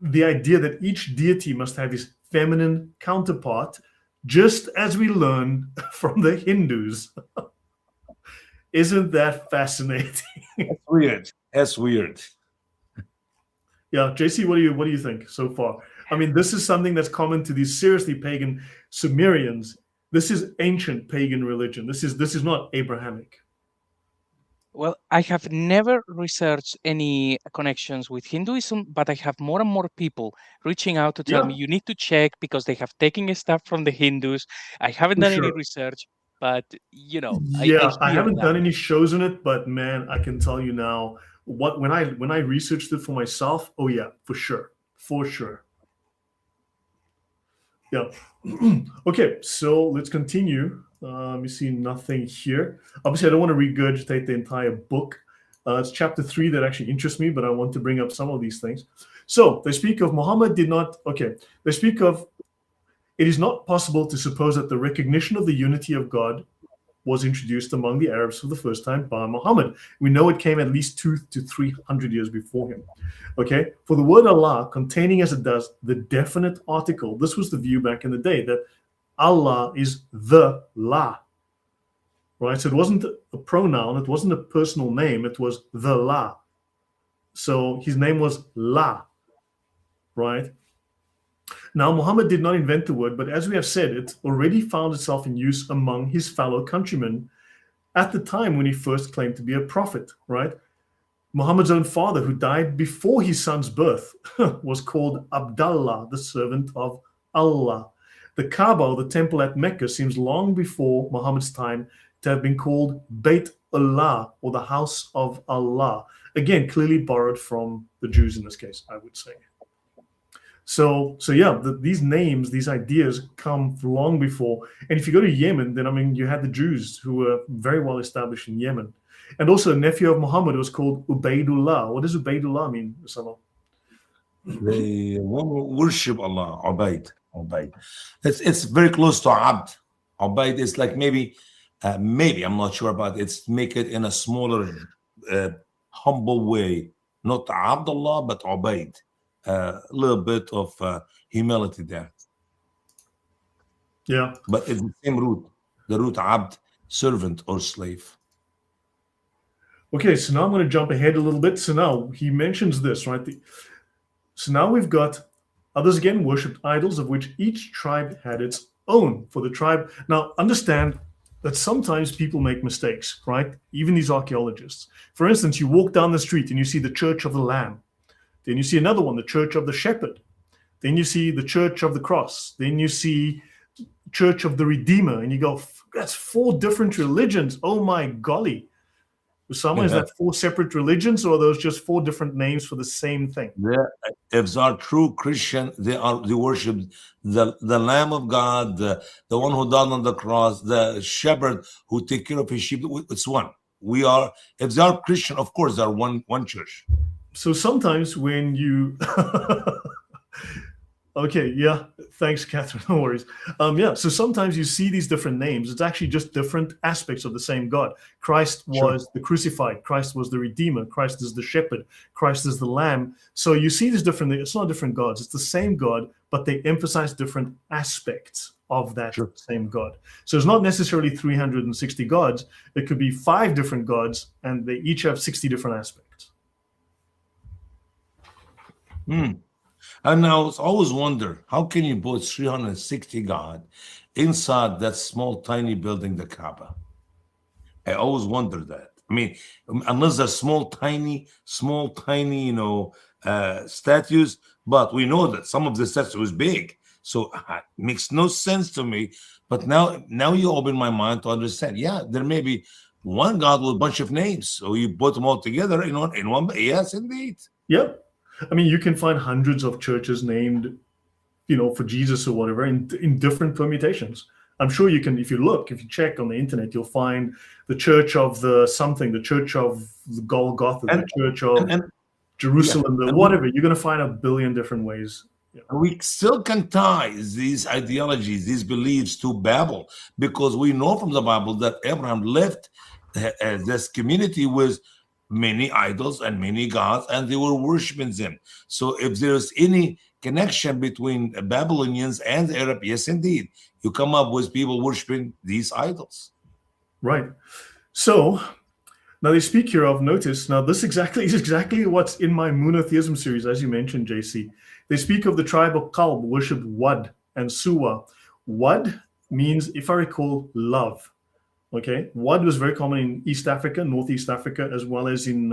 the idea that each deity must have his feminine counterpart, just as we learned from the Hindus. Isn't that fascinating? That's weird. That's weird. Yeah, JC, what do you think so far? I mean, this is something that's common to these seriously pagan Sumerians. This is ancient pagan religion. This is not Abrahamic. Well, I have never researched any connections with Hinduism, but I have more and more people reaching out to tell me you need to check because they have taken stuff from the Hindus. I haven't done any research, but I haven't done any shows on it, but man, I can tell you now when I researched it for myself. Oh yeah, for sure. Yeah. Okay, so let's continue. Let me see, nothing here. Obviously, I don't want to regurgitate the entire book. It's chapter 3 that actually interests me, but I want to bring up some of these things. So they speak of Muhammad did not, they speak of, it is not possible to suppose that the recognition of the unity of God was introduced among the Arabs for the first time by Muhammad. We know it came at least 200 to 300 years before him. Okay, for the word Allah, containing as it does the definite article, this was the view back in the day, that Allah is the La, right? So it wasn't a pronoun, it wasn't a personal name, it was the La. So his name was La, right? Now, Muhammad did not invent the word, but as we have said, it already found itself in use among his fellow countrymen at the time when he first claimed to be a prophet, right? Muhammad's own father, who died before his son's birth, was called Abdallah, the servant of Allah. The Kaaba, or the temple at Mecca, seems long before Muhammad's time to have been called Beit Allah, or the house of Allah. Again, clearly borrowed from the Jews in this case, I would say. So yeah, these names, these ideas come long before. And if you go to Yemen, then I mean, you had the Jews who were very well established in Yemen. And also a nephew of Muhammad was called Ubaidullah. What does Ubaidullah mean, Usama? They worship Allah, Ubaid. It's very close to Abd. Ubaid is like maybe I'm not sure about it. It's make it in a smaller, humble way. Not Abdullah, but Ubaid. A little bit of humility there. Yeah. But it's the same root. The root Abd, servant or slave. Okay, so now I'm going to jump ahead a little bit. So now he mentions this, right? So now we've got others again worshipped idols, of which each tribe had its own. For the tribe, now understand that sometimes people make mistakes, right? Even these archaeologists. For instance, you walk down the street and you see the Church of the Lamb. Then you see another one, the Church of the Shepherd. Then you see the Church of the Cross. Then you see Church of the Redeemer. And you go, that's 4 different religions. Oh my golly. Usama, is that 4 separate religions, or are those just 4 different names for the same thing? Yeah. If they are true Christian, they worship the Lamb of God, the one who died on the cross, the shepherd who take care of his sheep. It's one. If they are Christian, of course, they are one church. So sometimes when you okay, yeah, thanks, Catherine, no worries. Yeah, so sometimes you see these different names. It's actually just different aspects of the same God. Christ was the crucified. Christ was the Redeemer. Christ is the shepherd. Christ is the Lamb. So you see these different, it's not different gods. It's the same God, but they emphasize different aspects of that Sure. same God. So it's not necessarily 360 gods. It could be 5 different gods, and they each have 60 different aspects. And I always wonder, how can you put 360 God inside that small, tiny building, the Kaaba? I always wonder that. I mean, unless they're small, tiny, statues, but we know that some of the statues was big. So it makes no sense to me. But now you open my mind to understand. Yeah, there may be one God with a bunch of names. So you put them all together in one. Yes, indeed. Yep. I mean, you can find hundreds of churches named, for Jesus or whatever in different permutations. I'm sure you can, if you check on the internet, you'll find the Church of the something, the Church of the Golgotha, the Church of Jerusalem, whatever. You're going to find a billion different ways. Yeah. We still can tie these ideologies, these beliefs to Babel, because we know from the Bible that Abraham left this community with many idols and many gods, and they were worshiping them. So if there's any connection between Babylonians and Arab, yes, indeed, you come up with people worshiping these idols. Right. So now they speak here of, notice, now this is exactly what's in my monotheism series, as you mentioned, JC. They speak of the tribe of Qalb, worship Wad and Suwa. Wad means, if I recall, love. Okay, Wad was very common in East Africa, Northeast Africa, as well as in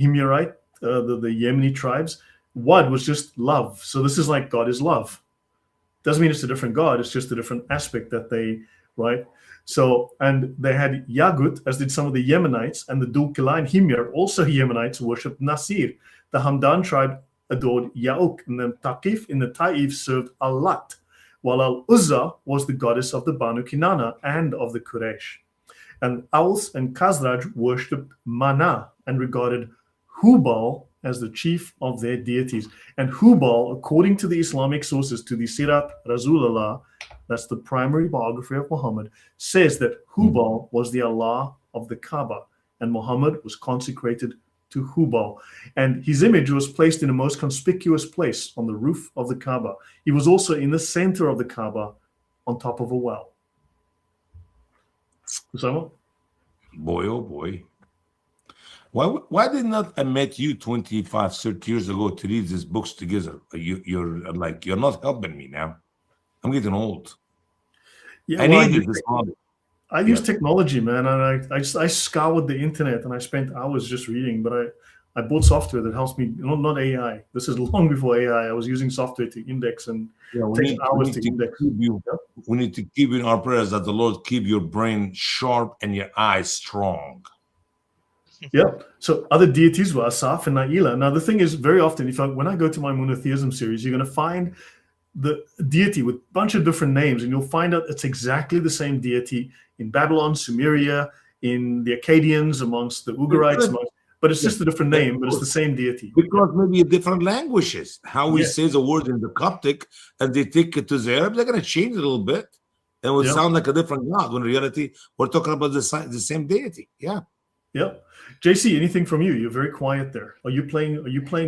Himyarite, the Yemeni tribes. Wad was just love. So this is like God is love. Doesn't mean it's a different God. It's just a different aspect that they, right? So, and they had Yagut, as did some of the Yemenites, and the Dulkila and Himyar, also Yemenites, worshipped Nasir. The Hamdan tribe adored Yauk, and then Taqif in the Taif served Allat, while Al-Uzza was the goddess of the Banu Kinana and of the Quraysh. And Aus and Khazraj worshipped Mana and regarded Hubal as the chief of their deities. And Hubal, according to the Islamic sources, to the Sirat Rasulullah, that's the primary biography of Muhammad, says that Hubal was the Allah of the Kaaba, and Muhammad was consecrated to Hubal. And his image was placed in the most conspicuous place on the roof of the Kaaba. He was also in the center of the Kaaba on top of a well. Usama? Boy, oh boy. Why did not I met you 25, 30 years ago to read these books together? You're not helping me now. I'm getting old. Yeah, I needed this hobby. I use technology, man, and I scoured the internet and I spent hours just reading, but I bought software that helps me, not AI. This is long before AI. I was using software to index and take hours to index. We need to keep in our prayers that the Lord keep your brain sharp and your eyes strong. Yeah. So other deities were Asaf and Naila. Now the thing is, very often, when I go to my monotheism series, you're going to find the deity with a bunch of different names, and you'll find out it's exactly the same deity in Babylon, Sumeria, in the Akkadians, amongst the Ugarites, but it's just a different name, but it's the same deity. Because maybe different languages, how we say the word in the Coptic, and they take it to the Arab, they're going to change it a little bit. It would sound like a different God, when in reality, we're talking about the same deity. Yeah. Yeah. JC, anything from you? You're very quiet there. Are you playing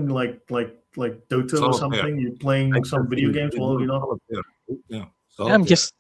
like Dota or something? You're playing some video games while you're not? Yeah. I'm just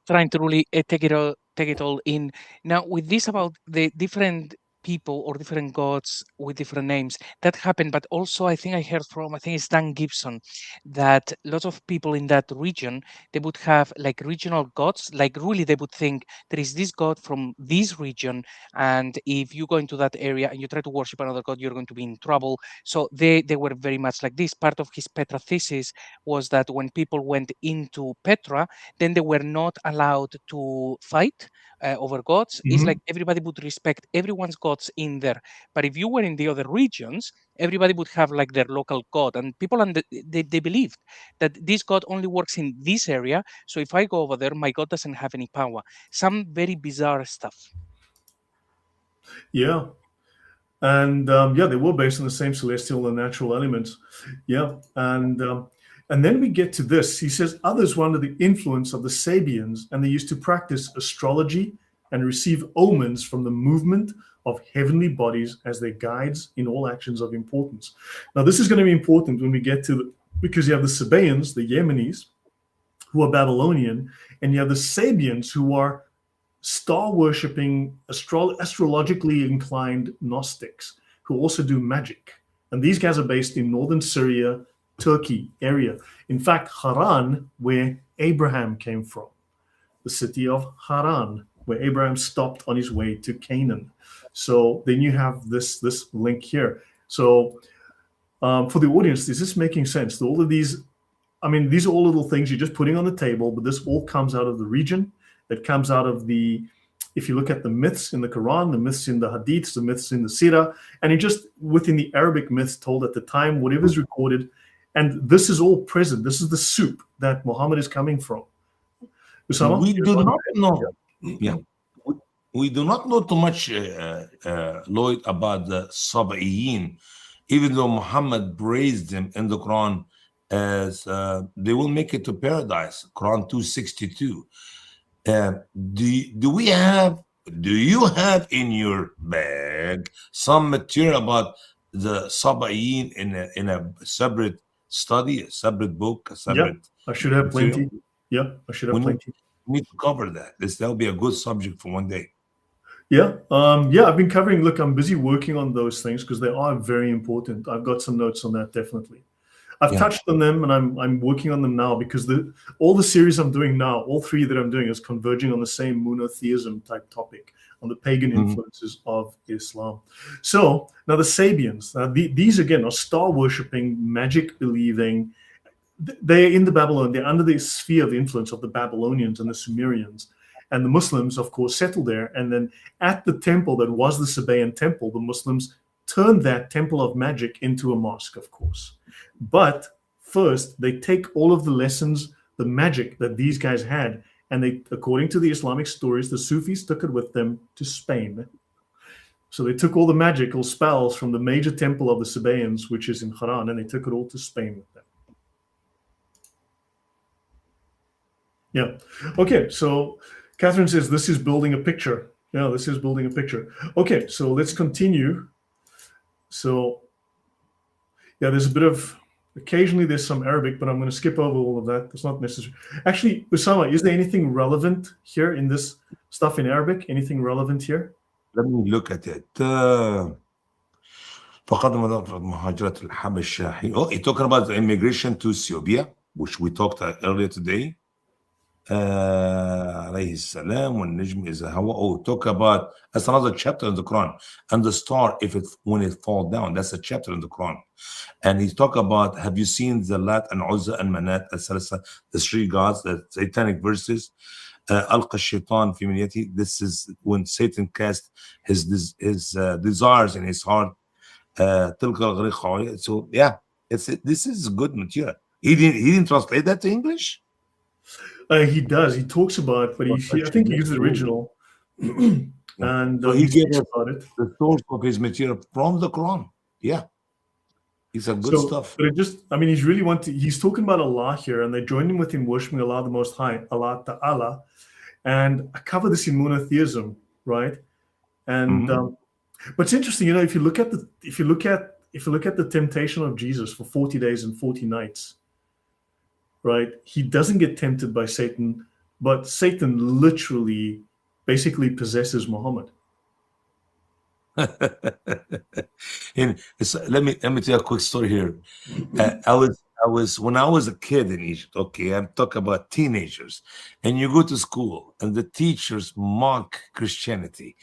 trying to really take it all in. Now, with this about the different people or different gods with different names, that happened. But also, I think it's Dan Gibson, that lots of people in that region, they would have like regional gods, like really they would think there is this god from this region, and if you go into that area and you try to worship another god, you're going to be in trouble. So they were very much like this. Part of his Petra thesis was that when people went into Petra, then they were not allowed to fight over gods. It's like everybody would respect everyone's gods in there. But if you were in the other regions, everybody would have like their local god, and people they believed that this god only works in this area. So if I go over there, my god doesn't have any power. Some very bizarre stuff. Yeah. And they were based on the same celestial and natural elements. Yeah. And then we get to this. He says, others were under the influence of the Sabians, and they used to practice astrology and receive omens from the movement of heavenly bodies as their guides in all actions of importance. Now, this is going to be important when we get to, because you have the Sabaeans, the Yemenis, who are Babylonian, and you have the Sabians, who are star-worshipping, astrologically inclined Gnostics, who also do magic. And these guys are based in northern Syria, Turkey area. In fact, Haran, where Abraham came from, the city of Haran, where Abraham stopped on his way to Canaan. So then you have this link here. So for the audience, is this making sense? All of these, I mean, these are all little things you're just putting on the table, but this all comes out of the region. It comes out of the, if you look at the myths in the Quran, the myths in the Hadiths, the myths in the Sirah, and it just within the Arabic myths told at the time, whatever is recorded, and this is all present. This is the soup that Muhammad is coming from. Usama? We do not know. Yeah. We do not know too much, Lloyd, about the Saba'iyin, even though Muhammad praised them in the Quran as they will make it to paradise, Quran 262. Do you have in your bag some material about the Saba'iyin in a separate study, a separate book, a separate? Yeah, I should have material? plenty. Yeah, I should have plenty. We need to cover that. That will be a good subject for one day. Yeah, I've been covering. Look, I'm busy working on those things because they are very important. I've got some notes on that, definitely. I've touched on them, and I'm working on them now because all the series I'm doing now, all three that I'm doing, is converging on the same monotheism type topic, on the pagan influences of Islam. So now the Sabians, these again are star worshipping, magic believing. They're in the Babylon. They're under the sphere of influence of the Babylonians and the Sumerians. And the Muslims, of course, settled there. And then at the temple that was the Sabaean temple, the Muslims turned that temple of magic into a mosque, of course. But first, they take all of the lessons, the magic that these guys had, and they, according to the Islamic stories, the Sufis took it with them to Spain. So they took all the magical spells from the major temple of the Sabaeans, which is in Haran, and they took it all to Spain with them. Yeah. Okay, so Catherine says this is building a picture. Yeah, this is building a picture. Okay, so let's continue. So, yeah, there's a bit of, occasionally there's some Arabic, but I'm going to skip over all of that. It's not necessary. Actually, Usama, is there anything relevant here in this stuff in Arabic? Anything relevant here? Let me look at it. Oh, you're talking about the immigration to Ethiopia, which we talked earlier today. عليه السلام والنجم إذا هوى. Oh, talk about, that's another chapter in the Quran. And the star, when it falls down, that's a chapter in the Quran. And he talk about, have you seen the Lat and Uzza and Manat the three gods, the satanic verses? ألقى الشيطان في منيته. This is when Satan cast his desires in his heart. So yeah, this is good material. He didn't translate that to English. He does. He talks about, but I think he used the original, and so he gave us about it. The source of his material from the Quran. Yeah, it's a good stuff. But it just, I mean, he's talking about Allah here, and they joined him with him worshiping Allah the Most High, Allah Ta'ala, and I cover this in monotheism, right? And but it's interesting, if you look at the temptation of Jesus for 40 days and 40 nights. Right, he doesn't get tempted by Satan, but Satan literally, basically possesses Muhammad. Let me tell you a quick story here. I was when I was a kid in Egypt. Okay, I'm talking about teenagers, and you go to school, and the teachers mock Christianity,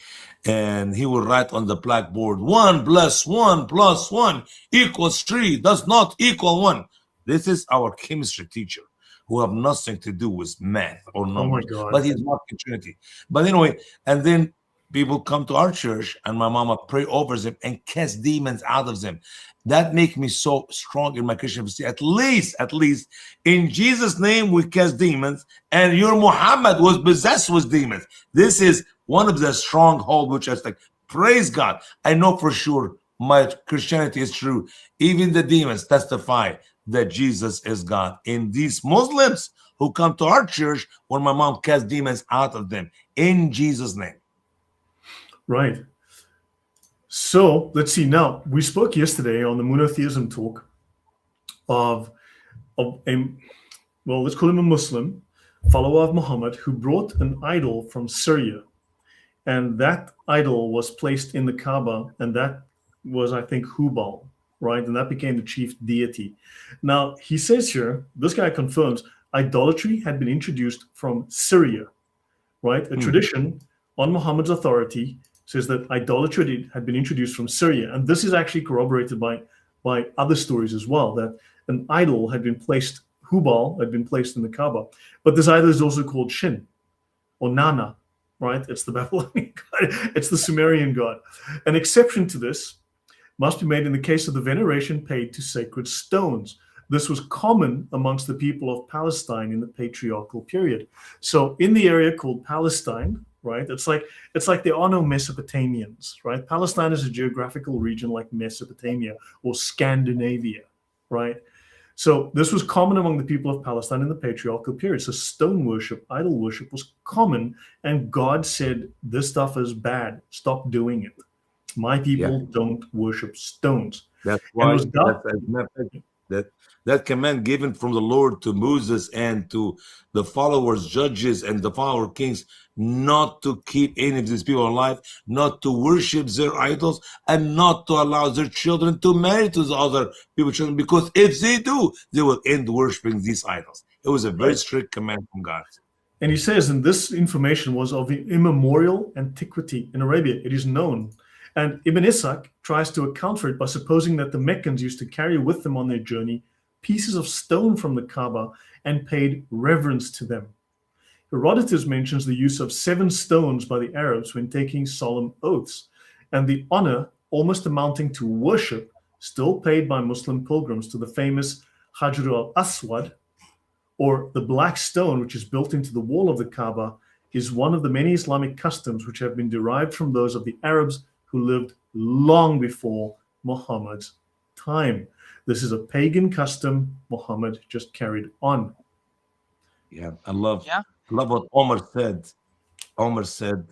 and he would write on the blackboard, 1 + 1 + 1 = 3, does not equal 1. This is our chemistry teacher who have nothing to do with math or numbers. Oh my God. But he's not Trinity. But anyway, and then people come to our church and my mama pray over them and cast demons out of them. That makes me so strong in my Christian faith. At least in Jesus' name we cast demons, and your Muhammad was possessed with demons. This is one of the stronghold which I like. Praise God. I know for sure my Christianity is true. Even the demons testify that Jesus is God. In these Muslims who come to our church, when my mom casts demons out of them, in Jesus' name. Right. So let's see. Now, we spoke yesterday on the monotheism talk of well, let's call him a Muslim, follower of Muhammad, who brought an idol from Syria. And that idol was placed in the Kaaba, and that was, I think, Hubal, right? And that became the chief deity. Now, he says here, this guy confirms idolatry had been introduced from Syria, right? A tradition on Muhammad's authority says that idolatry had been introduced from Syria. And this is actually corroborated by other stories as well, that an idol had been placed, Hubal had been placed in the Kaaba. But this idol is also called Shin or Nana, right? It's the Babylonian god. It's the Sumerian god. An exception to this must be made in the case of the veneration paid to sacred stones. This was common amongst the people of Palestine in the patriarchal period. So in the area called Palestine, right, it's like there are no Mesopotamians, right? Palestine is a geographical region like Mesopotamia or Scandinavia, right? So this was common among the people of Palestine in the patriarchal period. So stone worship, idol worship was common, and God said, this stuff is bad. Stop doing it. My people don't worship stones. That's why that command given from the Lord to Moses and to the followers, judges, and the follower kings, not to keep any of these people alive, not to worship their idols, and not to allow their children to marry to the other people's children, because if they do, they will end worshiping these idols. It was a very strict command from God. And he says, and this information was of immemorial antiquity in Arabia. It is known. And Ibn Ishaq tries to account for it by supposing that the Meccans used to carry with them on their journey pieces of stone from the Kaaba and paid reverence to them. Herodotus mentions the use of 7 stones by the Arabs when taking solemn oaths, and the honor almost amounting to worship still paid by Muslim pilgrims to the famous Hajar al-Aswad, or the black stone which is built into the wall of the Kaaba, is one of the many Islamic customs which have been derived from those of the Arabs who lived long before Muhammad's time. This is a pagan custom Muhammad just carried on. Yeah, I love what Omar said. Omar said,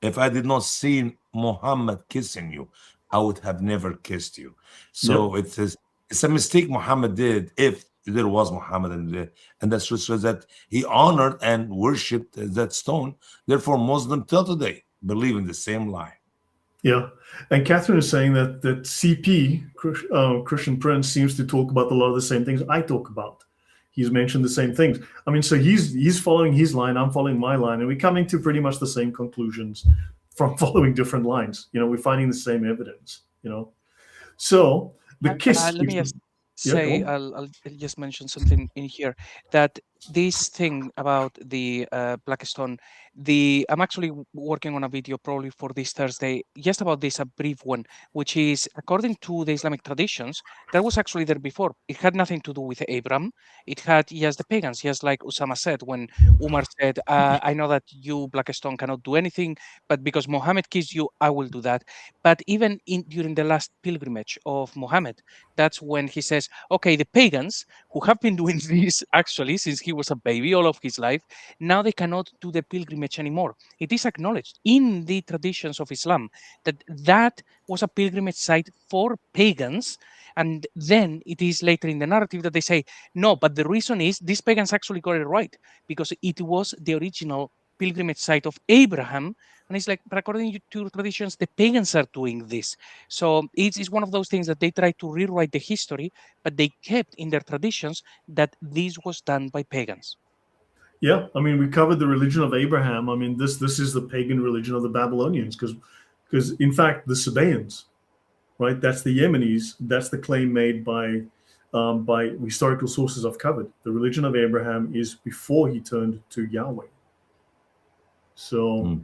if I did not see Muhammad kissing you, I would have never kissed you. So it's a mistake Muhammad did, if there was Muhammad, and that's just that he honored and worshipped that stone. Therefore, Muslims till today believe in the same lie. Yeah, and Catherine is saying that CP, Christian Prince, seems to talk about a lot of the same things I talk about. He's mentioned the same things. I mean, so he's following his line, I'm following my line, and we're coming to pretty much the same conclusions from following different lines. You know, we're finding the same evidence, you know. So the kiss... let me just say, I'll just mention something in here, that this thing about the black stone, I'm actually working on a video probably for this Thursday just about this, a brief one, which is, according to the Islamic traditions, that was actually there before. It had nothing to do with Abraham. It had just the pagans, just like Usama said, when Umar said, I know that you, black stone, cannot do anything, but because Muhammad kissed you, I will do that. But even during the last pilgrimage of Muhammad, that's when he says, okay, the pagans who have been doing this actually since he was a baby all of his life, now they cannot do the pilgrimage anymore. It is acknowledged in the traditions of Islam that was a pilgrimage site for pagans. And then it is later in the narrative that they say, no, but the reason is these pagans actually got it right, because it was the original pilgrimage site of Abraham. And it's like, but according to traditions, the pagans are doing this. So it's one of those things that they try to rewrite the history, but they kept in their traditions that this was done by pagans. Yeah, I mean, we covered the religion of Abraham. I mean, this is the pagan religion of the Babylonians, because in fact, the Sabaeans, right? That's the Yemenis. That's the claim made by historical sources I've covered. The religion of Abraham is before he turned to Yahweh. So,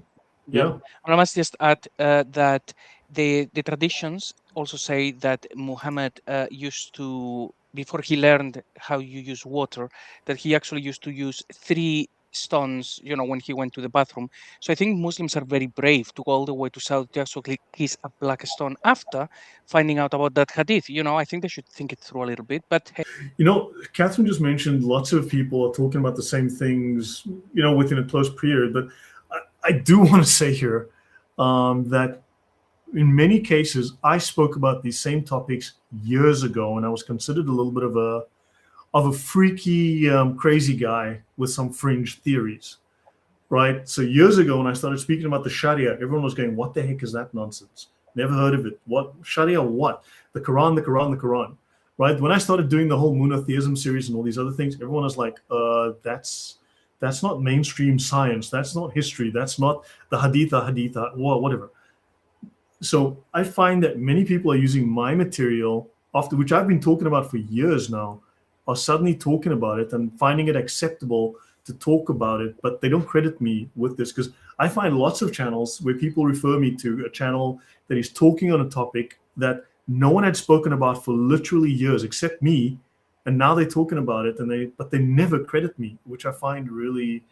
yeah. And I must just add that the traditions also say that Muhammad used to, before he learned how you use water, that he actually used to use 3 stones, you know, when he went to the bathroom. So I think Muslims are very brave to go all the way to South to actually kiss a black stone after finding out about that hadith. You know, I think they should think it through a little bit. But hey. You know, Catherine just mentioned lots of people are talking about the same things, you know, within a close period. But I do want to say here that in many cases, I spoke about these same topics years ago, and I was considered a little bit of of a freaky, crazy guy with some fringe theories, right? So years ago, when I started speaking about the Sharia, everyone was going, "What the heck is that nonsense? Never heard of it. What Sharia? What? The Quran, the Quran, the Quran." Right? When I started doing the whole monotheism series and all these other things, everyone was like, that's not mainstream science. That's not history. That's not the hadith, whatever." So I find that many people are using my material, after which I've been talking about for years now, are suddenly talking about it and finding it acceptable to talk about it, but they don't credit me with this, because I find lots of channels where people refer me to a channel that is talking on a topic that no one had spoken about for literally years except me, and now they're talking about it, but they never credit me, which I find really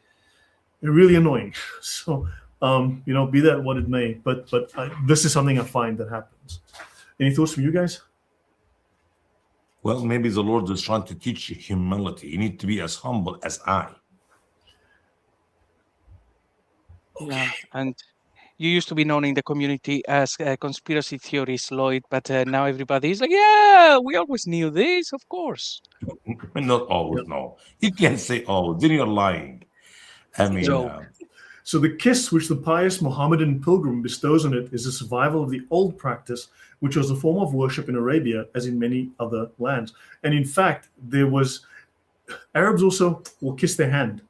annoying. So be that what it may, but this is something I find that happens. Any thoughts from you guys? Well, maybe the Lord is trying to teach you humility. You need to be as humble as I. Yeah, and you used to be known in the community as conspiracy theorist, Lloyd, but now everybody is like, yeah, we always knew this, of course. Not always, no. You can't say always, then you're lying. I mean, so the kiss which the pious Mohammedan pilgrim bestows on it is a survival of the old practice, which was a form of worship in Arabia, as in many other lands. And in fact, Arabs also will kiss their hand,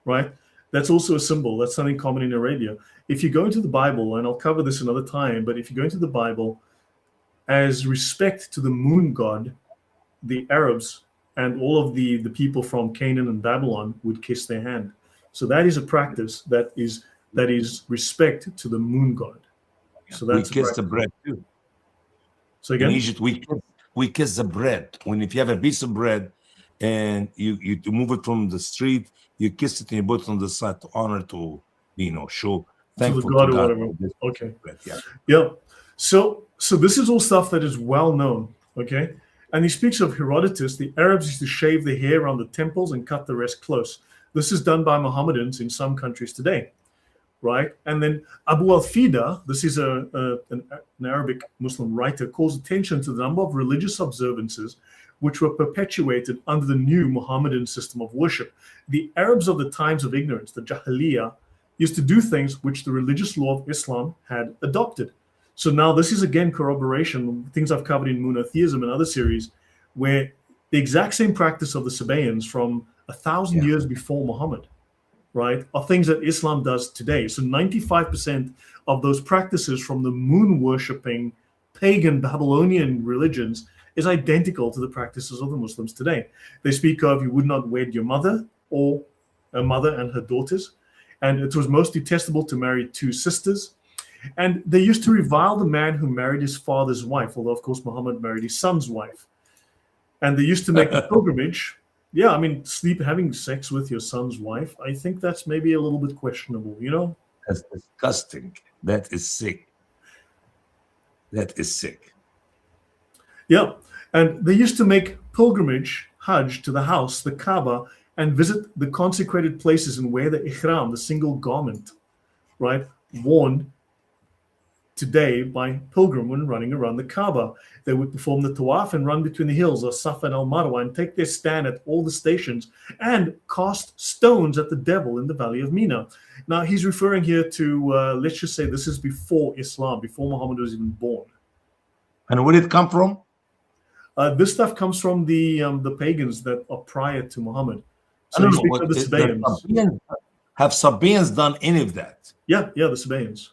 right? That's also a symbol. That's something common in Arabia. If you go into the Bible, and I'll cover this another time, but if you go into the Bible, as respect to the moon god, the Arabs and all of the people from Canaan and Babylon would kiss their hand. So that is a practice that is respect to the moon god. So that's we kiss the bread too. So again, in Egypt, we kiss the bread. If you have a piece of bread and you move it from the street, you kiss it and you put it on the side to honor, to show thankful to God to or God. whatever. Okay. Yeah. So this is all stuff that is well known. Okay. And he speaks of Herodotus. The Arabs used to shave the hair around the temples and cut the rest close. This is done by Mohammedans in some countries today, right? And then Abu al-Fida, this is an Arabic Muslim writer, calls attention to the number of religious observances which were perpetuated under the new Mohammedan system of worship. The Arabs of the times of ignorance, the Jahiliyyah, used to do things which the religious law of Islam had adopted. So now this is again corroboration, things I've covered in monotheism and other series, where the exact same practice of the Sabaeans from 1,000 years before Muhammad, right, are things that Islam does today. So 95% of those practices from the moon worshipping pagan Babylonian religions is identical to the practices of the Muslims today. They speak of you would not wed your mother or a mother and her daughters, and it was most detestable to marry two sisters. And they used to revile the man who married his father's wife, although, of course, Muhammad married his son's wife. And they used to make a pilgrimage. Yeah, I mean, having sex with your son's wife, I think that's maybe a little bit questionable, That's disgusting. That is sick. That is sick. Yeah, and they used to make pilgrimage, Hajj, to the house, the Kaaba, and visit the consecrated places and wear the ihram, the single garment, right, worn today by pilgrim when running around the Kaaba. They would perform the tawaf and run between the hills of Safa and Al-Marwa and take their stand at all the stations and cast stones at the devil in the valley of Mina. Now, he's referring here to, let's just say this is before Islam, before Muhammad was even born. And where did it come from? This stuff comes from the pagans that are prior to Muhammad. So I don't you speak know, of the Sabaeans. Have Sabaeans done any of that? Yeah, the Sabaeans.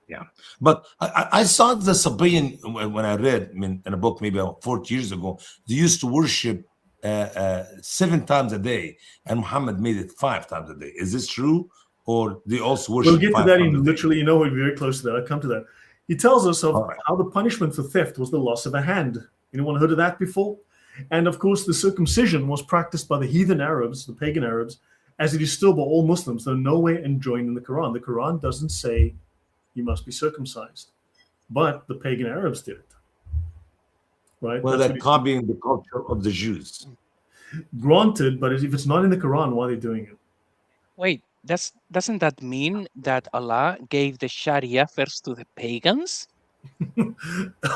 Yeah, but I saw the Sabaean when I read in a book maybe 40 years ago. They used to worship 7 times a day, and Muhammad made it 5 times a day. Is this true, or they also worship? We'll get to that in literally. We're very close to that. I'll come to that. He tells us of how the punishment for theft was the loss of a hand. Anyone heard of that before? And of course, the circumcision was practiced by the heathen Arabs, the pagan Arabs, as it is still by all Muslims, though nowhere enjoined in the Quran. The Quran doesn't say you must be circumcised, but the pagan Arabs did it, right? Well, they're copying the culture of the Jews. Granted, but if it's not in the Quran, why are they doing it? Wait, doesn't that mean that Allah gave the Sharia first to the pagans?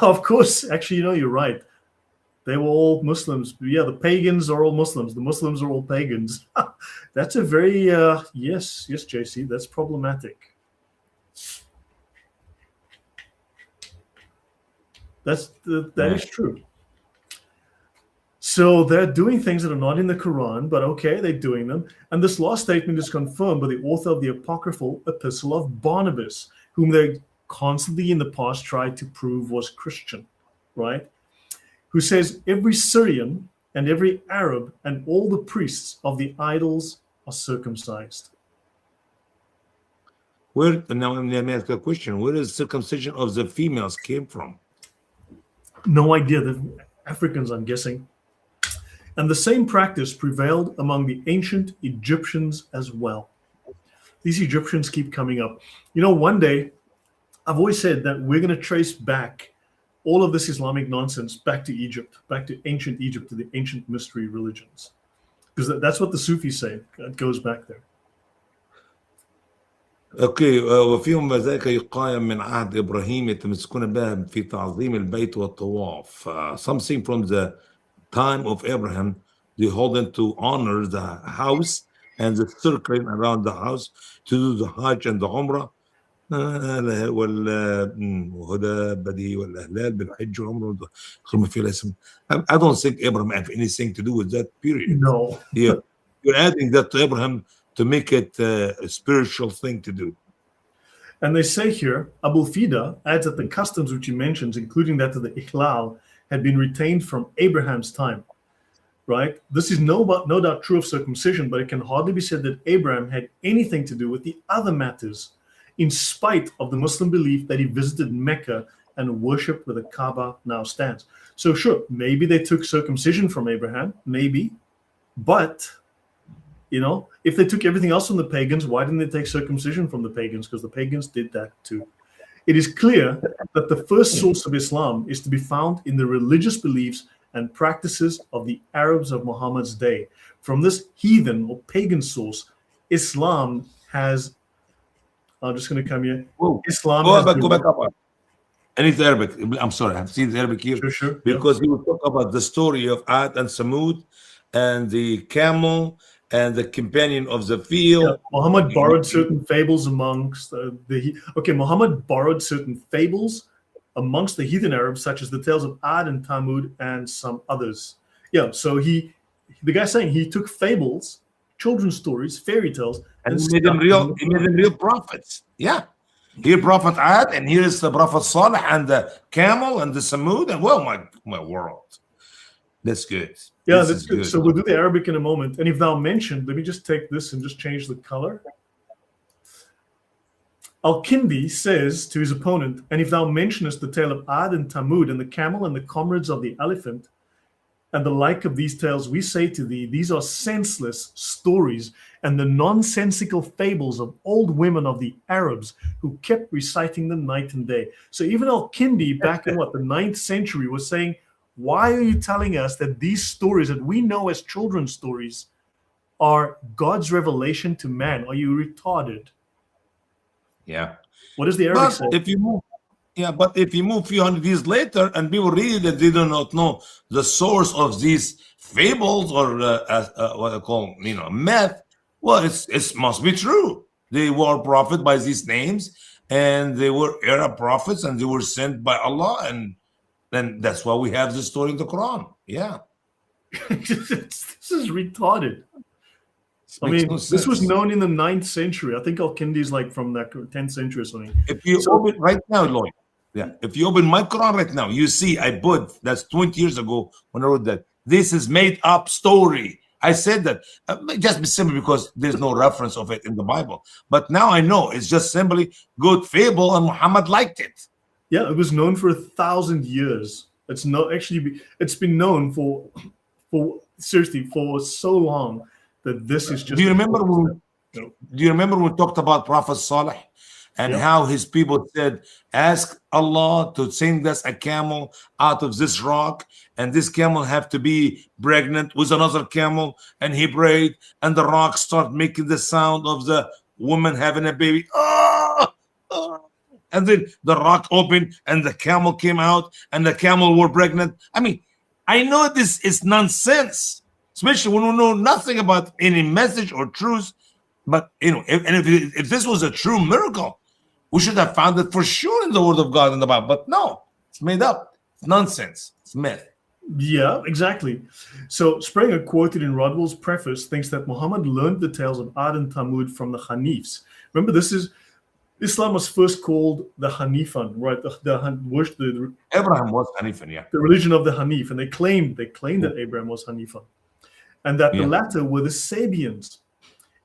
Of course, actually, you're right. They were all Muslims. Yeah, the pagans are all Muslims. The Muslims are all pagans. That's a very, yes, JC, that's problematic. That is true. So they're doing things that are not in the Quran, but okay, they're doing them. And this last statement is confirmed by the author of the apocryphal epistle of Barnabas, whom they constantly in the past tried to prove was Christian, right? Who says every Syrian and every Arab and all the priests of the idols are circumcised. Now let me ask a question. Where is circumcision of the females came from? No idea. The Africans, I'm guessing. And the same practice prevailed among the ancient Egyptians as well. These Egyptians keep coming up. You know, one day, I've always said that we're going to trace back all of this Islamic nonsense back to Egypt, back to ancient Egypt, to the ancient mystery religions. Because that's what the Sufis say. It goes back there. اوكي وفيهم ذلك يقايم من عهد ابراهيم يتمسكون بها في تعظيم البيت والطواف. Something from the time of Abraham, they hold them to honor the house and the circling around the house to do the Hajj and the Umrah. وهدى بديهي والأهلال بالحج والعمرة ما في الاسم. I don't think Abraham had anything to do with that period. No. Yeah, you're adding that to Abraham to make it a spiritual thing to do. And they say here, Abul Fida adds that the customs which he mentions, including that of the Ihlal, had been retained from Abraham's time, right? This is no doubt true of circumcision, but it can hardly be said that Abraham had anything to do with the other matters, in spite of the Muslim belief that he visited Mecca and worshipped where the Kaaba now stands. So sure, maybe they took circumcision from Abraham, maybe, but you know, if they took everything else from the pagans, why didn't they take circumcision from the pagans? Because the pagans did that too. It is clear that the first source of Islam is to be found in the religious beliefs and practices of the Arabs of Muhammad's day. From this heathen or pagan source, Islam has, I'm just going to come here. Whoa. Islam go back up. And it's Arabic. I'm sorry, I've seen the Arabic here. Sure, because he will talk about the story of Ad and Samud and the camel and the companion of the field. Yeah, Muhammad borrowed certain fables amongst Muhammad borrowed certain fables amongst the heathen Arabs, such as the tales of Ad and Tamud and some others. Yeah, so the guy's saying he took fables, children's stories, fairy tales, and he made them real prophets. Yeah. Here Prophet Ad, and here is the Prophet Salih and the camel and the Samud, and well, my world. That's good. Yeah, that's good. So we'll do the Arabic in a moment. And if thou mentioned, let me just take this and just change the color. Al-Kindi says to his opponent, and if thou mentionest the tale of Ad and Tamud and the camel and the comrades of the elephant and the like of these tales, we say to thee, these are senseless stories and the nonsensical fables of old women of the Arabs who kept reciting them night and day. So even Al-Kindi back in the 9th century was saying, why are you telling us that these stories that we know as children's stories are God's revelation to man? Are you retarded? Yeah. What does the Arabic say? But if you move a few hundred years later and people read that they do not know the source of these fables or what I call myth, well, it must be true. They were prophet by these names, and they were Arab prophets, and they were sent by Allah, and then that's why we have this story in the Quran. Yeah. This is retarded. I mean, this was known in the 9th century. I think Al-Kindi is like from the 10th century or something. If you open right now, Lloyd, if you open my Quran right now, you see I put, that's 20 years ago when I wrote that, this is made up story. I said that just be simple because there's no reference of it in the Bible. But now I know it's just simply good fable, and Muhammad liked it. Yeah, it was known for 1,000 years. It's been known for so long that this is just. Do you remember when we talked about Prophet Salih and how his people said, "Ask Allah to send us a camel out of this rock, and this camel have to be pregnant with another camel," and he prayed, and the rock started making the sound of the woman having a baby. And then the rock opened and the camel came out and the camel were pregnant. I mean, I know this is nonsense, especially when we know nothing about any message or truth. But if this was a true miracle, we should have found it for sure in the Word of God and the Bible. But no, it's made up. It's nonsense. It's myth. Yeah, exactly. So Sprenger, quoted in Rodwell's preface, thinks that Muhammad learned the tales of Ad and Thamud from the Hanifs. Remember, Islam was first called the Hanifan, right? Abraham was Hanifan, yeah. The religion of the Hanif, and they claimed that Abraham was Hanifan, and that the latter were the Sabians,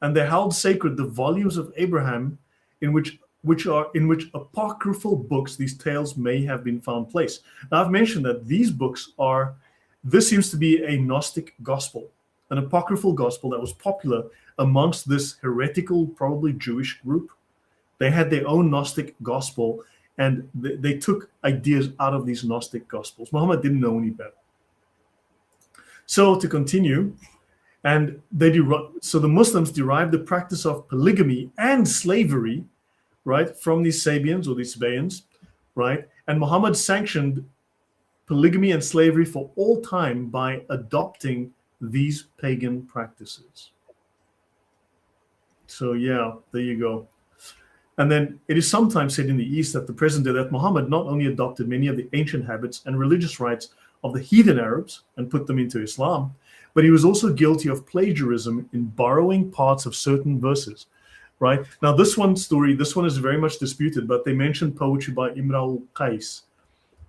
and they held sacred the volumes of Abraham, in which apocryphal books these tales may have been found place. Now, I've mentioned that these books this seems to be a Gnostic gospel, an apocryphal gospel that was popular amongst this heretical, probably Jewish group. They had their own Gnostic gospel, and they took ideas out of these Gnostic gospels. Muhammad didn't know any better. So to continue, and so the Muslims derived the practice of polygamy and slavery, right, from these Sabians or these Sabaeans, right? And Muhammad sanctioned polygamy and slavery for all time by adopting these pagan practices. So yeah, there you go. And then it is sometimes said in the East that the present day that Muhammad not only adopted many of the ancient habits and religious rites of the heathen Arabs and put them into Islam, but he was also guilty of plagiarism in borrowing parts of certain verses. Right? Now, this one is very much disputed, but they mentioned poetry by Imr al-Qais.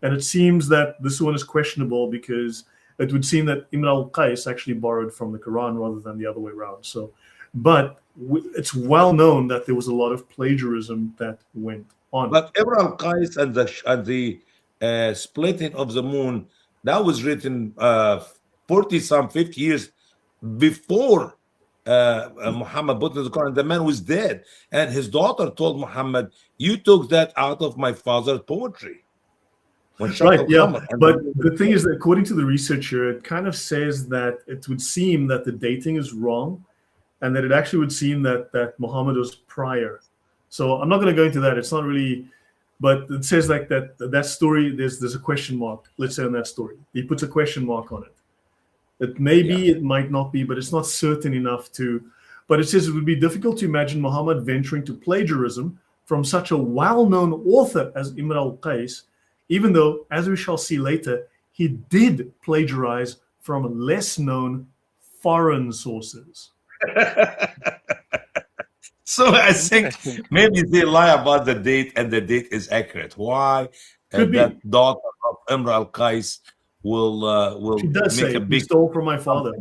And it seems that this one is questionable because it would seem that Imr al-Qais actually borrowed from the Quran rather than the other way around. So, but it's well known that there was a lot of plagiarism that went on. But Imr al-Qais and the splitting of the moon, that was written 50 years before Muhammad put in the Quran. The man was dead, and his daughter told Muhammad, "You took that out of my father's poetry." Right, yeah. But the thing is that according to the researcher, it kind of says that it would seem that the dating is wrong, and that it actually would seem that Muhammad was prior. So I'm not going to go into that. It's not really, but it says like that story. There's a question mark. Let's say on that story, he puts a question mark on it. It may be, it might not be, but it's not certain enough to. But it says it would be difficult to imagine Muhammad venturing to plagiarism from such a well-known author as Imr al-Qais, even though, as we shall see later, he did plagiarize from less-known foreign sources. So I think maybe they lie about the date, and the date is accurate. Why? That daughter of Imr al-Qais will she does make say a big he stole from my father.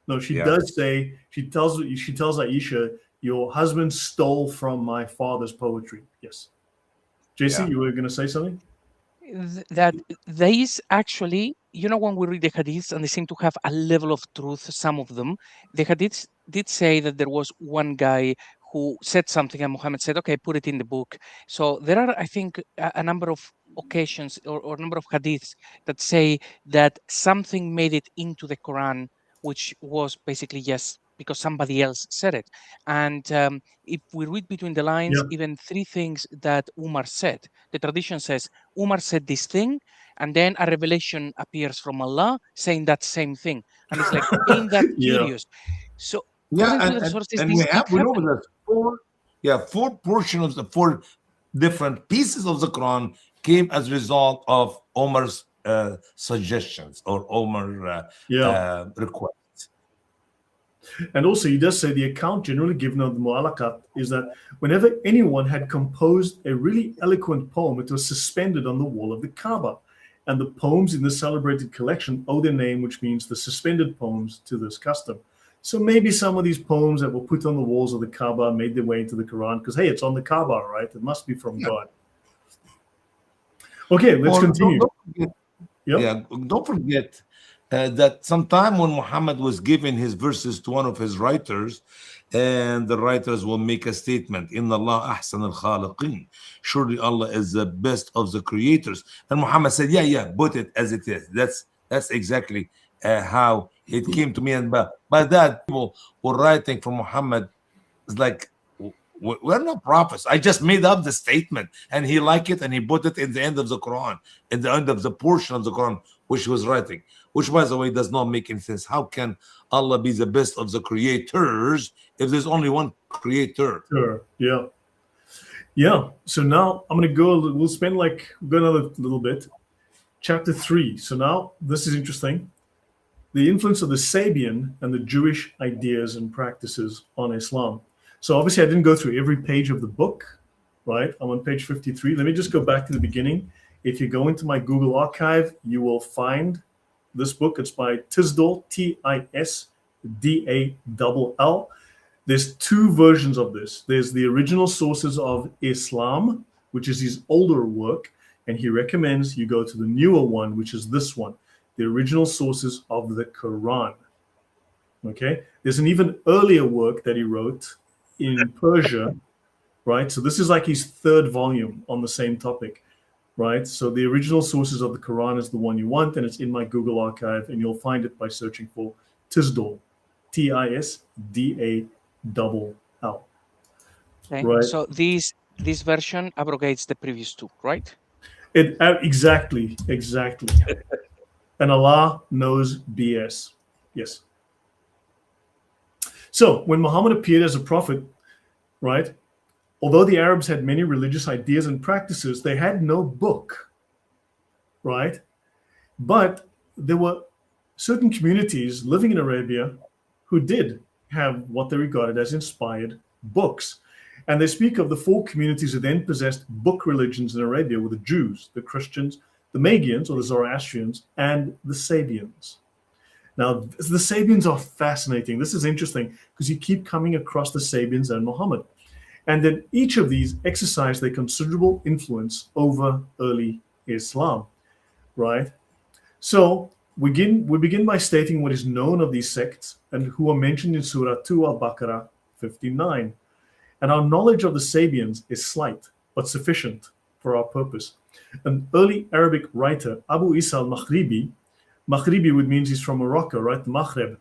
No, she does say, she tells Aisha, your husband stole from my father's poetry. Yes. JC, you were going to say something? That there is actually, when we read the hadiths and they seem to have a level of truth, some of them, the hadiths did say that there was one guy who said something and Muhammad said, okay, put it in the book. So there are, I think, a number of occasions or a number of hadiths that say that something made it into the Quran, which was basically, yes, because somebody else said it. And if we read between the lines, even three things that Umar said, the tradition says, Umar said this thing, and then a revelation appears from Allah saying that same thing. And it's like, ain't that curious? So, and we know that four portions of the four different pieces of the Quran came as a result of Omar's suggestions or Omar's requests. And also, he does say the account generally given of the Mu'allaqat is that whenever anyone had composed a really eloquent poem, it was suspended on the wall of the Kaaba. And the poems in the celebrated collection owe their name, which means the suspended poems, to this custom. So maybe some of these poems that were put on the walls of the Kaaba made their way into the Quran because, hey, it's on the Kaaba, right? It must be from God. Okay, let's continue. Don't forget that sometime when Muhammad was giving his verses to one of his writers, and the writers will make a statement, Inna Allah ahsan al-khaliqin. Surely Allah is the best of the creators. And Muhammad said, put it as it is. That's exactly how it came to me. And by that, people were writing for Muhammad. It's like, we're not prophets. I just made up the statement, and he liked it, and he put it in the end of the Quran, in the end of the portion of the Quran which he was writing. which, by the way, does not make any sense. How can Allah be the best of the creators if there's only one creator? Sure. Yeah. Yeah. So now I'm going to go, we'll spend go another little bit. Chapter 3. So now this is interesting. The influence of the Sabian and the Jewish ideas and practices on Islam. So obviously I didn't go through every page of the book, right? I'm on page 53. Let me just go back to the beginning. If you go into my Google archive, you will find this book. It's by Tisdall, Tisdall. There's two versions of this. There's the original sources of Islam, which is his older work, and he recommends you go to the newer one, which is this one, the original sources of the Quran. Okay? There's an even earlier work that he wrote in Persia, right? So this is like his third volume on the same topic, right? So the original sources of the Quran is the one you want, and it's in my Google archive, and you'll find it by searching for Tisdall, Tisdall. Okay. Right. So this version abrogates the previous two, right? Exactly. And Allah knows BS. Yes. So when Muhammad appeared as a prophet, right, although the Arabs had many religious ideas and practices, they had no book, right? But there were certain communities living in Arabia who did have what they regarded as inspired books. And they speak of the four communities who then possessed book religions in Arabia were the Jews, the Christians, the Magians or the Zoroastrians, and the Sabians. Now, the Sabians are fascinating. This is interesting because you keep coming across the Sabians and Muhammad. And then each of these exercised their considerable influence over early Islam, right? So we begin by stating what is known of these sects and who are mentioned in Surah 2 al-Baqarah 59. And our knowledge of the Sabians is slight, but sufficient for our purpose. An early Arabic writer, Abu Isa al-Maghribi, Maghribi would mean he's from Morocco, right? The Maghreb.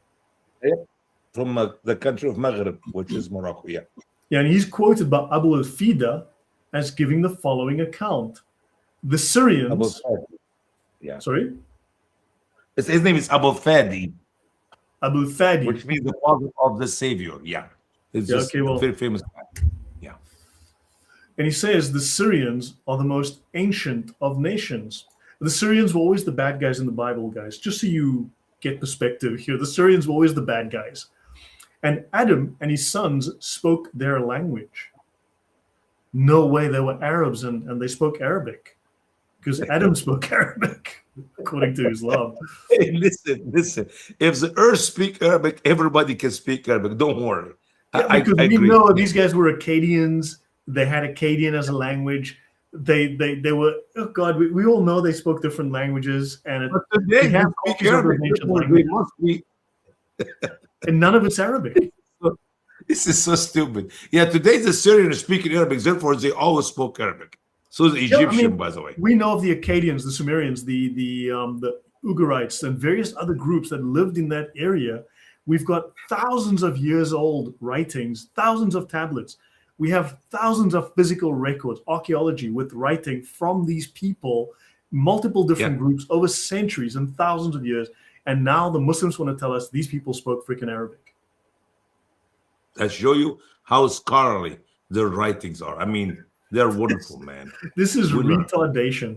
Yeah. From the country of Maghreb, which is Morocco, yeah. Yeah, and he's quoted by Abu al-Fida as giving the following account. The Syrians... Yeah. Sorry? His name is Abu Fadi. Abu Fadi. Which means the father of the Savior, yeah. It's just a very famous guy. Yeah. And he says the Syrians are the most ancient of nations. The Syrians were always the bad guys in the Bible, guys. Just so you get perspective here, the Syrians were always the bad guys. And Adam and his sons spoke their language. No way, they were Arabs and they spoke Arabic. Because Adam spoke Arabic, according to Islam. Hey, listen. If the earth speak Arabic, everybody can speak Arabic. Don't worry. Yeah, because we know these guys were Akkadians. They had Akkadian as a language. They were, oh God, we all know they spoke different languages. And but today they speak Arabic. They must be. And none of it's Arabic. This is so stupid. Yeah, today the Syrians are speaking Arabic, therefore they always spoke Arabic. So the Egyptian, by the way. We know of the Akkadians, the Sumerians, the Ugarites, and various other groups that lived in that area. We've got thousands of years old writings, thousands of tablets. We have thousands of physical records, archaeology with writing from these people, multiple different groups over centuries and thousands of years. And now the Muslims want to tell us these people spoke freaking Arabic. I show you how scholarly their writings are. I mean, they're wonderful, man. This is retardation.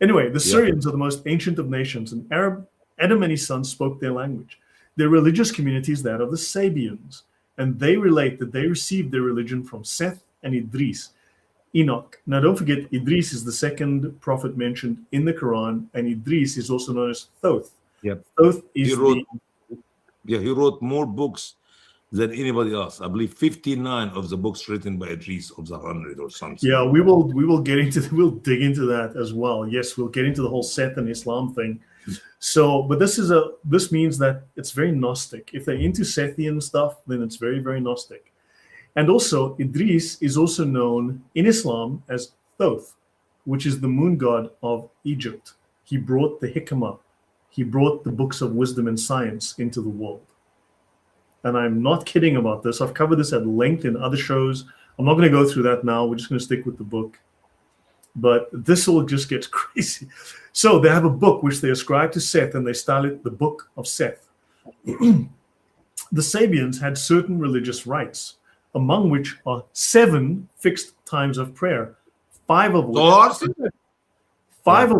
Anyway, the Syrians are the most ancient of nations, and Adam and his sons spoke their language. Their religious community is that of the Sabians, and they relate that they received their religion from Seth and Idris, Enoch. Now, don't forget, Idris is the second prophet mentioned in the Quran, and Idris is also known as Thoth. Yep. Thoth is he wrote more books than anybody else. I believe 59 of the books written by Idris of the 100 or something. Yeah, we'll dig into that as well. Yes, we'll get into the whole Seth and Islam thing. So, but this means that it's very Gnostic. If they're into Sethian stuff, then it's very, very Gnostic. And also, Idris is also known in Islam as Thoth, which is the moon god of Egypt. He brought the hikmah. He brought the books of wisdom and science into the world. And I'm not kidding about this. I've covered this at length in other shows. I'm not going to go through that now. We're just going to stick with the book. But this all just gets crazy. So they have a book which they ascribe to Seth, and they style it the Book of Seth. The Sabians had certain religious rites, among which are 7 fixed times of prayer, 5 of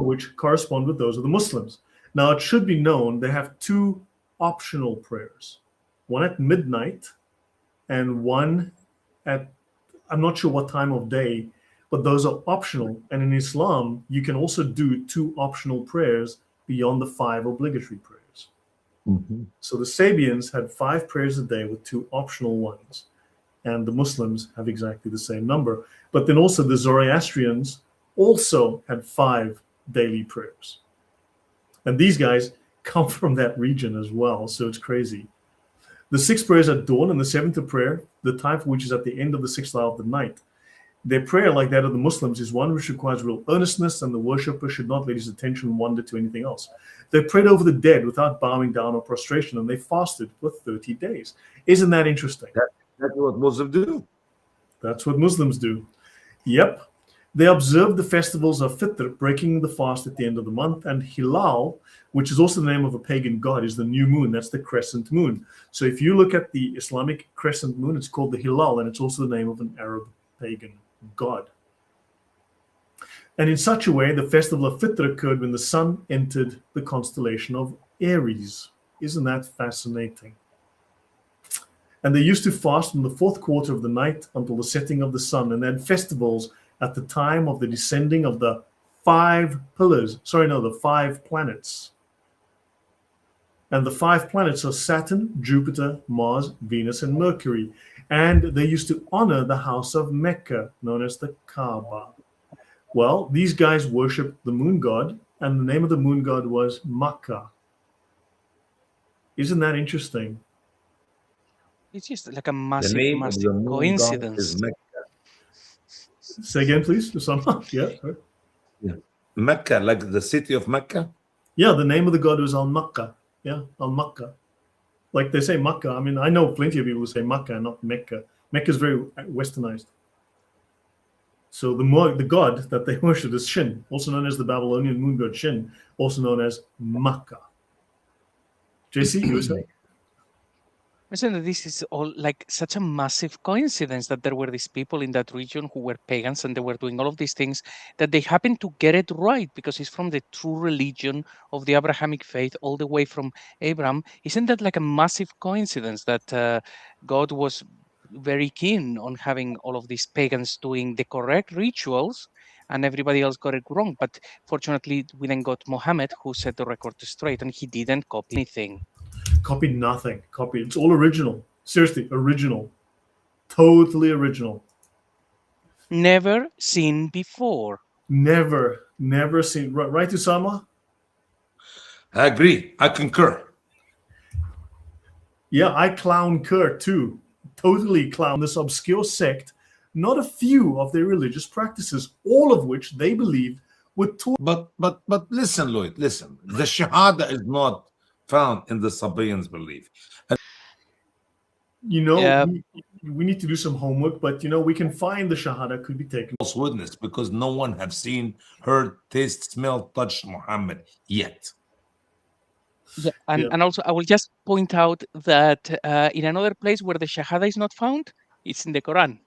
which correspond with those of the Muslims. Now, it should be known they have 2 optional prayers, one at midnight and one at, I'm not sure what time of day, but those are optional. And in Islam, you can also do 2 optional prayers beyond the 5 obligatory prayers. So the Sabians had 5 prayers a day with 2 optional ones. And the Muslims have exactly the same number. But then also the Zoroastrians also had 5 daily prayers. And these guys come from that region as well, so it's crazy. The 6 prayers at dawn and the 7th prayer, the time for which is at the end of the 6th hour of the night. Their prayer, like that of the Muslims, is one which requires real earnestness, and the worshipper should not let his attention wander to anything else. They prayed over the dead without bowing down or prostration, and they fasted for 30 days. Isn't that interesting? That's what Muslims do. That's what Muslims do. Yep. They observe the festivals of Fitr, breaking the fast at the end of the month, and Hilal, which is also the name of a pagan god, is the new moon. That's the crescent moon. So if you look at the Islamic crescent moon, it's called the Hilal, and it's also the name of an Arab pagan god. And in such a way, the festival of Fitr occurred when the sun entered the constellation of Aries. Isn't that fascinating? And they used to fast from the 4th quarter of the night until the setting of the sun, and they had festivals at the time of the descending of the 5 pillars. The 5 planets. And the 5 planets are Saturn, Jupiter, Mars, Venus, and Mercury. And they used to honor the house of Mecca, known as the Kaaba. Well, these guys worshiped the moon god, and the name of the moon god was Makkah. Isn't that interesting? It's just like a massive coincidence. Say again, please, Usama. Yeah. Mecca, like the city of Mecca? Yeah, the name of the god was Al-Makkah. Yeah, Al-Makkah. Like they say Makkah. I mean, I know plenty of people who say Makkah, not Mecca. Mecca is very westernized. So the god that they worship is Shin, also known as the Babylonian moon god Shin, also known as Makkah. JC, you were saying? Listen, that this is all like such a massive coincidence that there were these people in that region who were pagans and they were doing all of these things, that they happened to get it right because it's from the true religion of the Abrahamic faith all the way from Abraham. Isn't that like a massive coincidence that God was very keen on having all of these pagans doing the correct rituals and everybody else got it wrong? But fortunately, we then got Muhammad, who set the record straight, and he didn't copy anything. Copied nothing. It's all original. Seriously, original. Totally original. Never seen before. Never seen. Right, Usama? I agree. I concur. Yeah, I clown Kurt too. Totally clown this obscure sect. Not a few of their religious practices, all of which they believed were taught. But listen, Lloyd, listen. The Shahada is not found in the Sabians' belief. And we need to do some homework, but we can find the Shahada could be taken. False witness, because no one have seen, heard, tasted, smelled, touched Muhammad yet. Yeah, and also I will just point out that in another place where the Shahada is not found, it's in the Quran.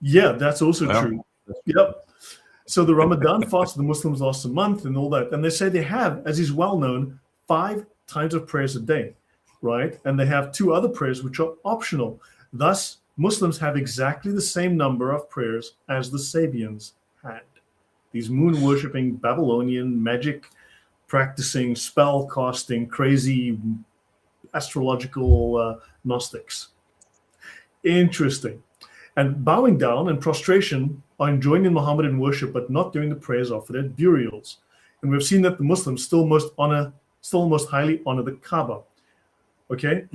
Yeah, that's also true. Yep. So the Ramadan fast, the Muslims last a month and all that. And they say they have, as is well known, 5 times of prayers a day, right? And they have 2 other prayers which are optional. Thus, Muslims have exactly the same number of prayers as the Sabians had. These moon-worshipping, Babylonian, magic practicing, spell casting, crazy astrological Gnostics. Interesting. And bowing down and prostration are enjoined in Mohammedan worship, but not during the prayers offered at burials. And we've seen that the Muslims still most highly honor the Kaaba. Okay?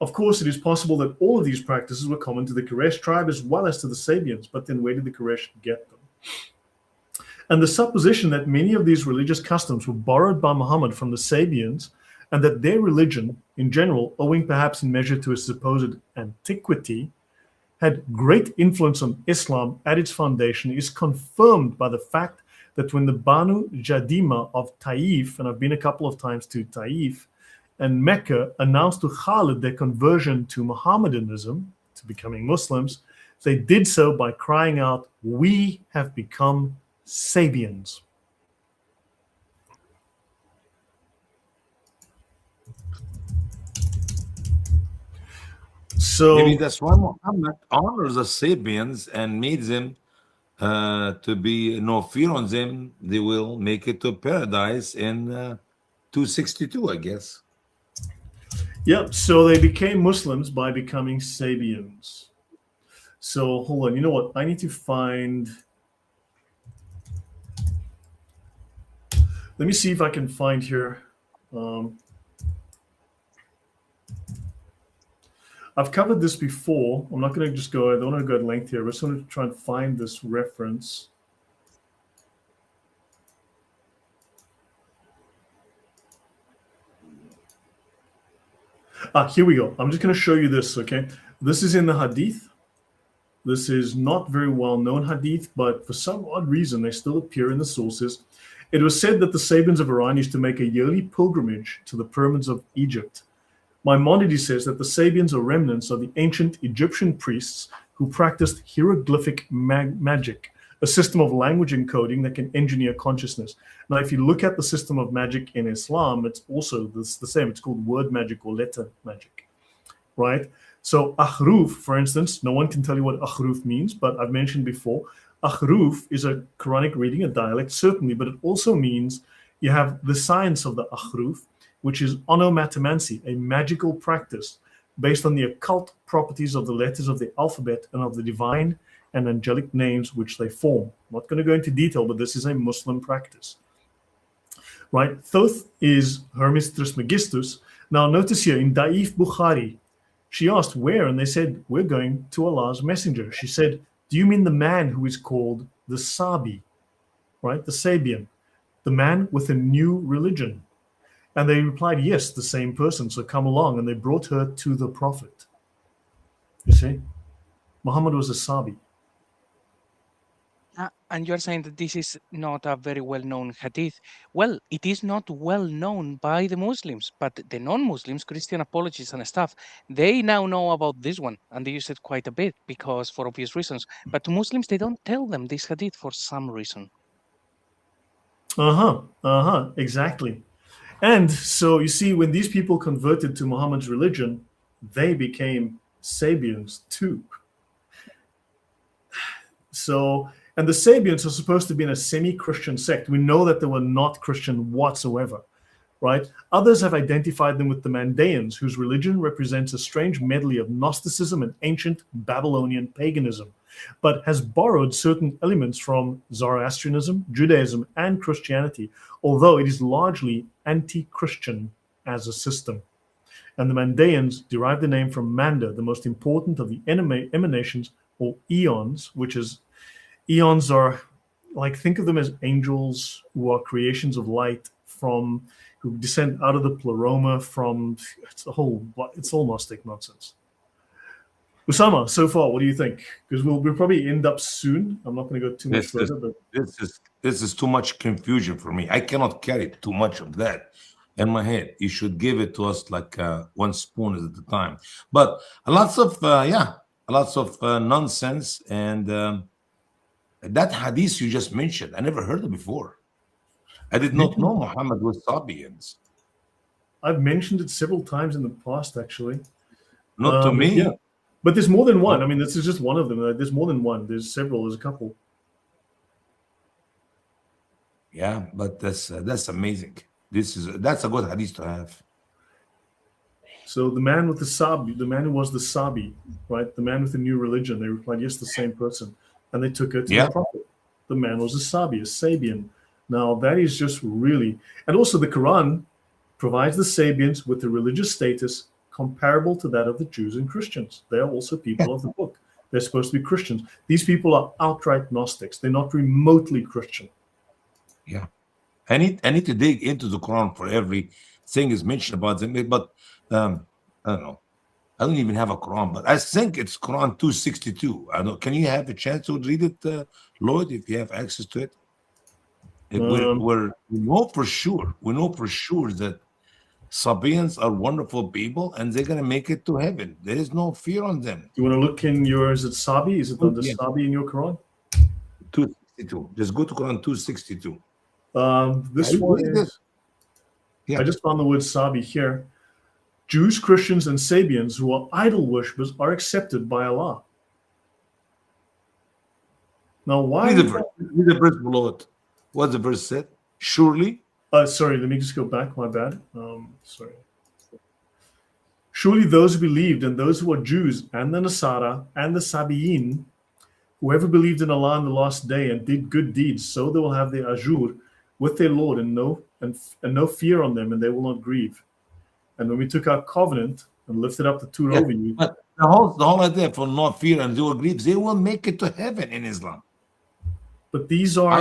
Of course, it is possible that all of these practices were common to the Quraysh tribe as well as to the Sabians, but then where did the Quraysh get them? And the supposition that many of these religious customs were borrowed by Muhammad from the Sabians, and that their religion, in general, owing perhaps in measure to its supposed antiquity, had great influence on Islam at its foundation is confirmed by the fact that when the Banu Jadima of Taif, and I've been a couple of times to Taif, and Mecca announced to Khalid their conversion to Mohammedanism, to becoming Muslims, they did so by crying out, "We have become Sabians." So maybe that's why Muhammad honors the Sabians and made them to be no fear on them. They will make it to paradise in 262, I guess. yeah, so they became Muslims by becoming Sabians. So hold on, you know what? I need to find. Let me see if I can find here. I've covered this before. I'm not going to just go, I don't want to go at length here. I just want to try and find this reference. Here we go. I'm just going to show you this, okay? This is in the Hadith. This is not very well known Hadith, but for some odd reason, they still appear in the sources. It was said that the Sabians of Iran used to make a yearly pilgrimage to the pyramids of Egypt. Maimonides says that the Sabians are remnants of the ancient Egyptian priests who practiced hieroglyphic magic, a system of language encoding that can engineer consciousness. Now, if you look at the system of magic in Islam, it's also the same. It's called word magic or letter magic, right? So ahruf, for instance, no one can tell you what ahruf means, but I've mentioned before, ahruf is a Quranic reading, a dialect, certainly, but it also means you have the science of the ahruf, which is onomatomancy, a magical practice based on the occult properties of the letters of the alphabet and of the divine and angelic names which they form. I'm not going to go into detail, but this is a Muslim practice. Right? Thoth is Hermes Trismegistus. Now notice here in Da'if Bukhari, she asked where, and they said, we're going to Allah's messenger. She said, do you mean the man who is called the Sabi, right? The Sabian, the man with a new religion? And they replied, yes, the same person. So come along. And they brought her to the Prophet. You see, Muhammad was a Sabi. And you're saying that this is not a very well-known hadith. Well, it is not well-known by the Muslims, but the non-Muslims, Christian apologists and stuff, they now know about this one, and they use it quite a bit because for obvious reasons. But to Muslims, they don't tell them this hadith for some reason. Exactly. And so you see, when these people converted to Muhammad's religion, they became Sabians too. So, and the Sabians are supposed to be in a semi-Christian sect. We know that they were not Christian whatsoever, right? Others have identified them with the Mandaeans, whose religion represents a strange medley of Gnosticism and ancient Babylonian paganism, but has borrowed certain elements from Zoroastrianism, Judaism, and Christianity, although it is largely anti-Christian as a system. And the Mandaeans derive the name from Manda, the most important of the emanations or eons, which is, eons are like, think of them as angels who are creations of light from, who descend out of the pleroma from, it's all Gnostic nonsense. Usama, so far, what do you think? Because we'll probably end up soon. I'm not going to go too much further. But this is too much confusion for me. I cannot carry too much of that in my head. You should give it to us like one spoon at a time. But lots of nonsense. And that hadith you just mentioned, I never heard it before. I did not know Muhammad was Sabians. I've mentioned it several times in the past, actually. Not to me. Yeah. But there's more than one. I mean, this is just one of them. There's more than one. There's several. There's a couple. Yeah, but that's amazing. That's a good hadith to have. So the man with the Sabi, the man who was the Sabi, right? The man with the new religion. They replied, yes, the same person. And they took her to the Prophet. The man was a Sabi, a Sabian. Now that is just really, and also the Quran provides the Sabians with the religious status comparable to that of the Jews and Christians. They are also people of the book. They're supposed to be Christians. These people are outright Gnostics. They're not remotely Christian. Yeah. I need to dig into the Quran for everything is mentioned about them, but I don't know. I don't even have a Quran, but I think it's Quran 262. I don't. Can you have a chance to read it, Lloyd, if you have access to it? We know for sure. We know for sure that Sabians are wonderful people, and they're gonna make it to heaven. There is no fear on them. You want to look in your? Is it Sabi? Is it under Sabi in your Quran? 262. Just go to Quran 262. This one is. Yeah. I just found the word Sabi here. Jews, Christians, and Sabians who are idol worshippers are accepted by Allah. Now, why? Read the verse below it. What the verse said? Surely. Sorry, let me just go back. My bad. Sorry. Surely those who believed and those who are Jews and the Nasara and the Sabiyin, whoever believed in Allah on the last day and did good deeds, so they will have their ajur with their Lord and no fear on them, and they will not grieve. And when we took our covenant and lifted up the two over you, but the whole idea for not fear and do grief, they will make it to heaven in Islam. But these are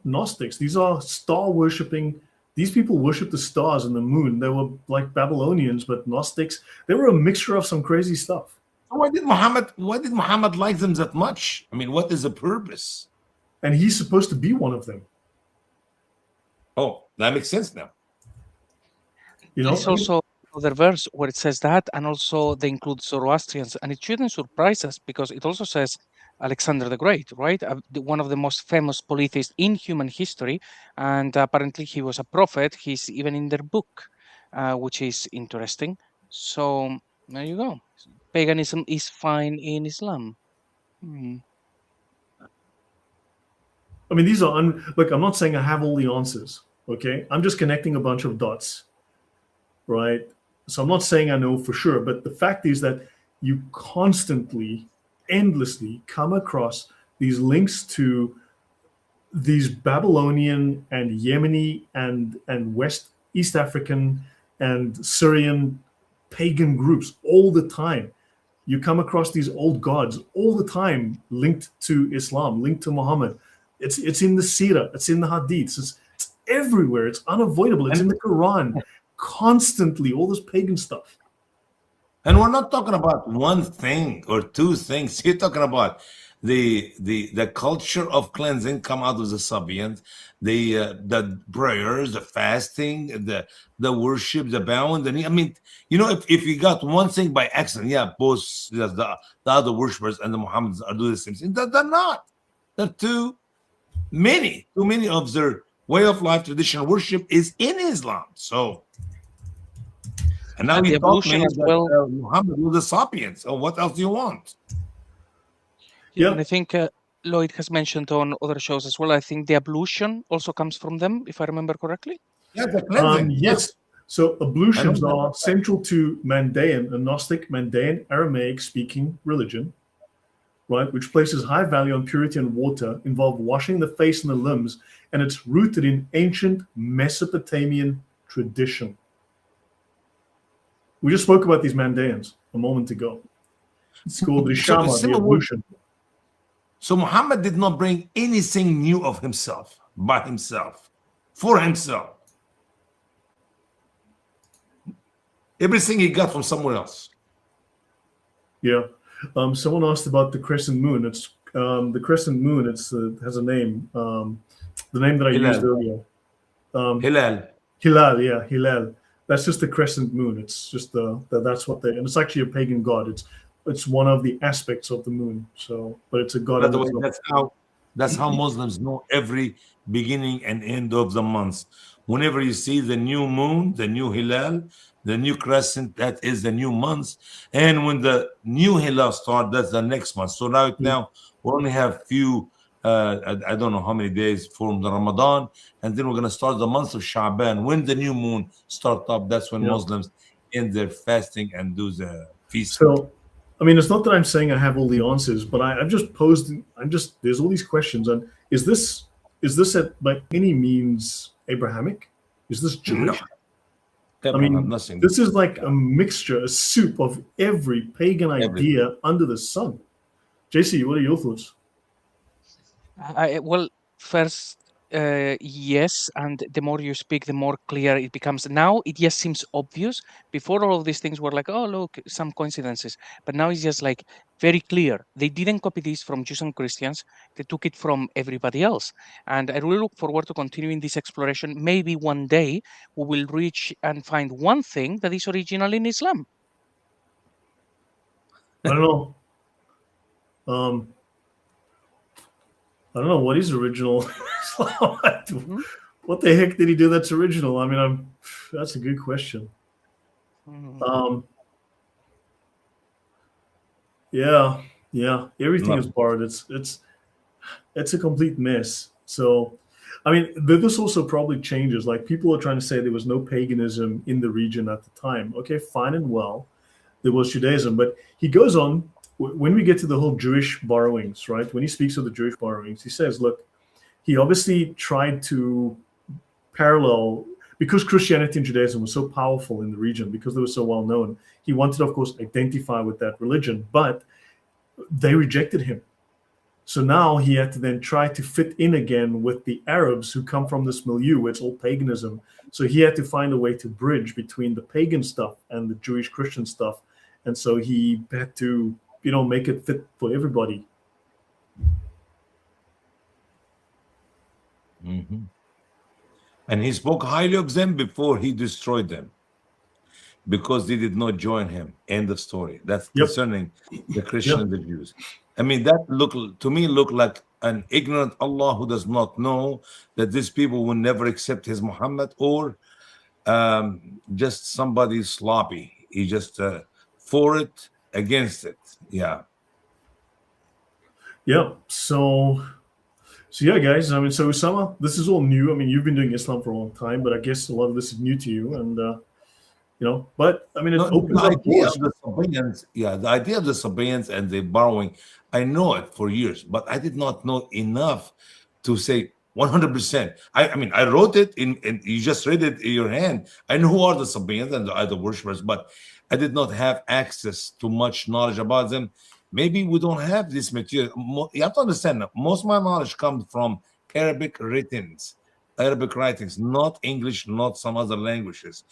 Gnostics. These are star worshipping. These people worship the stars and the moon. They were like Babylonians, but Gnostics. They were a mixture of some crazy stuff. Why did Muhammad like them that much? I mean, what is the purpose? And he's supposed to be one of them. Oh, that makes sense now. You know, it's also another verse where it says that, and also they include Zoroastrians, and it shouldn't surprise us because it also says Alexander the Great, right? One of the most famous polytheists in human history, and apparently he was a prophet. He's even in their book, which is interesting. So there you go. Paganism is fine in Islam. I mean, these are look. I'm not saying I have all the answers. Okay, I'm just connecting a bunch of dots. Right. So I'm not saying I know for sure, but the fact is that you constantly, endlessly come across these links to these Babylonian and Yemeni and East African and Syrian pagan groups all the time. You come across these old gods all the time linked to Islam, linked to Muhammad. It's in the Sirah, it's in the Hadiths, it's everywhere. It's unavoidable. It's in the Quran. Constantly, all this pagan stuff. And we're not talking about one thing or two things. You're talking about the culture of cleansing come out of the Sabians, the prayers, the fasting, the worship, the bowing. I mean, you know, if you got one thing by accident, yeah, both the other worshippers and the Muhammadans are doing the same thing. They're not. They're too many of their way of life, traditional worship is in Islam. So. And now we talk as well. Muhammad was a Sapiens. So what else do you want? Yeah, and I think Lloyd has mentioned on other shows as well. I think the ablution also comes from them, if I remember correctly. Yeah, the cleansing. Yes. So ablutions are central to Mandaean, a Gnostic Mandaean Aramaic-speaking religion, right? Which places high value on purity and water, involve washing the face and the limbs, and it's rooted in ancient Mesopotamian tradition. We just spoke about these Mandaeans a moment ago. It's called Rishama, the ablution. So Muhammad did not bring anything new of himself, by himself, for himself. Everything he got from somewhere else. Yeah. Someone asked about the crescent moon. It's the crescent moon. It's has a name. The name that I used earlier. Hilal. Yeah, Hilal. That's just the crescent moon. It's just that's what they, and it's actually a pagan god. It's one of the aspects of the moon. So, but it's a god. By the way, that's how Muslims know every beginning and end of the month. Whenever you see the new moon, the new Hilal, the new crescent, that is the new month. And when the new Hilal starts, that's the next month. So right now we only have few. I don't know how many days from the Ramadan, and then we're going to start the month of Sha'ban. When the new moon starts up, that's when Muslims end their fasting and do the feast. So, I mean, it's not that I'm saying I have all the answers, but I've just posed. There's all these questions, and is this by any means Abrahamic? Is this Jewish? No. I mean, this is like a mixture, a soup of every pagan idea under the sun. JC, what are your thoughts? Well, first, Yes, and the more you speak, the more clear it becomes. Now it just seems obvious. Before, all of these things were like, oh, look, some coincidences. But now it's just like very clear. They didn't copy this from Jews and Christians. They took it from everybody else. And I really look forward to continuing this exploration. Maybe one day we will reach and find one thing that is original in Islam. I don't know. I don't know what is original. Mhm. What the heck did he do that's original? I mean, that's a good question. Mhm. Yeah, everything No. is borrowed. It's a complete mess. So, I mean, this also probably changes. Like, people are trying to say there was no paganism in the region at the time. Okay, fine and well, there was Judaism, but he goes on when we get to the whole Jewish borrowings, right? When he speaks of the Jewish borrowings, he says, look, he obviously tried to parallel, because Christianity and Judaism was so powerful in the region, because they were so well known. He wanted, of course, identify with that religion, but they rejected him. So now he had to then try to fit in again with the Arabs who come from this milieu where it's all paganism. So he had to find a way to bridge between the pagan stuff and the Jewish Christian stuff. And so he had to, make it fit for everybody. Mm-hmm. And he spoke highly of them before he destroyed them, because they did not join him. End of story. That's concerning the Christians and the Jews. I mean, that look like an ignorant Allah who does not know that these people will never accept his Muhammad, or just somebody sloppy. He just for it, against it. Yeah. So yeah, guys. I mean, so Usama, this is all new. I mean, you've been doing Islam for a long time, but I guess a lot of this is new to you. And but I mean, it opens up doors. The idea of the surveillance and the borrowing, I know it for years, but I did not know enough to say 100%. I mean, I wrote it and you just read it in your hand. I know who are the surveillance and the other worshippers, but I did not have access to much knowledge about them. Maybe we don't have this material. You have to understand that most of my knowledge comes from Arabic writings, not English, not some other languages.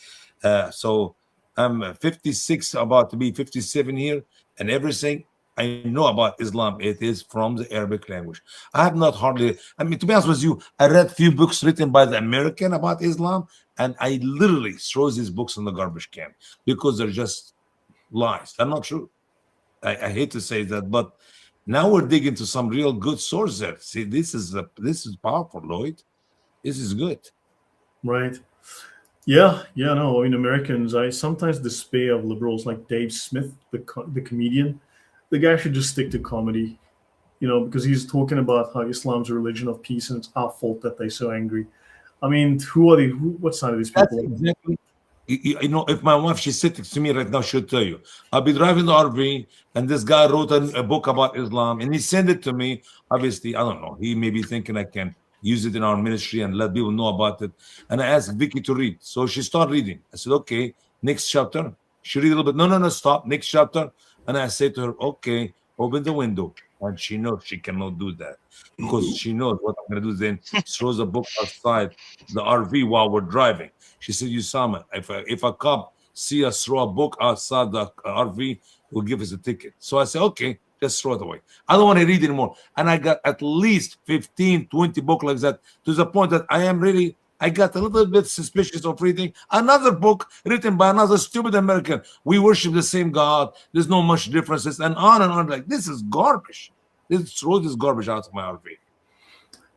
So I'm 56, about to be 57 here, and everything I know about Islam, it is from the Arabic language. I have not hardly, I mean, to be honest with you, I read few books written by the American about Islam, and I literally throw these books in the garbage can because they're just lies. They're not true. I hate to say that, but now we're digging to some real good sources there. See, this is powerful, Lloyd. This is good. Right. Yeah, no, I mean, Americans, I sometimes despair of liberals like Dave Smith, the comedian. The guy should just stick to comedy, because he's talking about how Islam's a religion of peace and it's our fault that they're so angry. I mean, who are they? What side of these people? That's exactly. If my wife, she's sitting to me right now, she'll tell you. I'll be driving the RV, and this guy wrote a book about Islam, and he sent it to me. Obviously, I don't know. He may be thinking I can use it in our ministry and let people know about it. And I asked Vicky to read. So she started reading. I said, okay, next chapter. She read a little bit. No, stop. Next chapter. And I said to her, okay, open the window. And she knows she cannot do that because she knows what I'm going to do then. Throws the book outside the RV while we're driving. She said, Usama, if a cop see us throw a book outside the RV, he'll give us a ticket. So I said, okay, just throw it away. I don't want to read anymore. And I got at least 15, 20 books like that, to the point that I got a little bit suspicious of reading another book written by another stupid American. We worship the same God. There's no much differences, and on and on. Like, this is garbage. Throw this garbage out of my RV.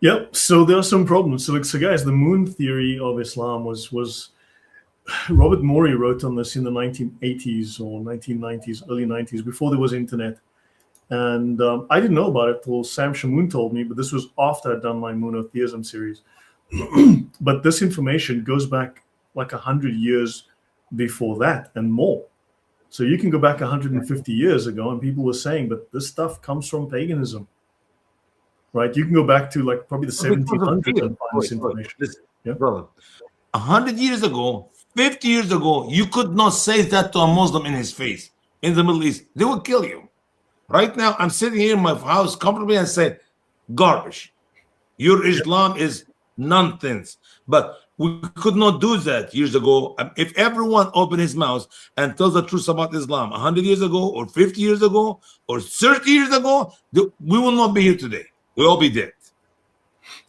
Yep. So there are some problems. So guys, the moon theory of Islam was Robert Morey wrote on this in the 1980s or 1990s, early 90s, before there was internet. And I didn't know about it till Sam Shamoon told me, but this was after I'd done my monotheism series. But this information goes back like 100 years before that and more. So you can go back 150 years ago and people were saying, but this stuff comes from paganism, right? You can go back to like probably the 1700s and find this information. Listen, brother, 100 years ago, 50 years ago, you could not say that to a Muslim in his face in the Middle East. They would kill you. Right now, I'm sitting here in my house comfortably and say, garbage. Your Islam is nonsense. But we could not do that years ago. If everyone opened his mouth and tells the truth about Islam 100 years ago, or 50 years ago, or 30 years ago, we will not be here today. We'll all be dead.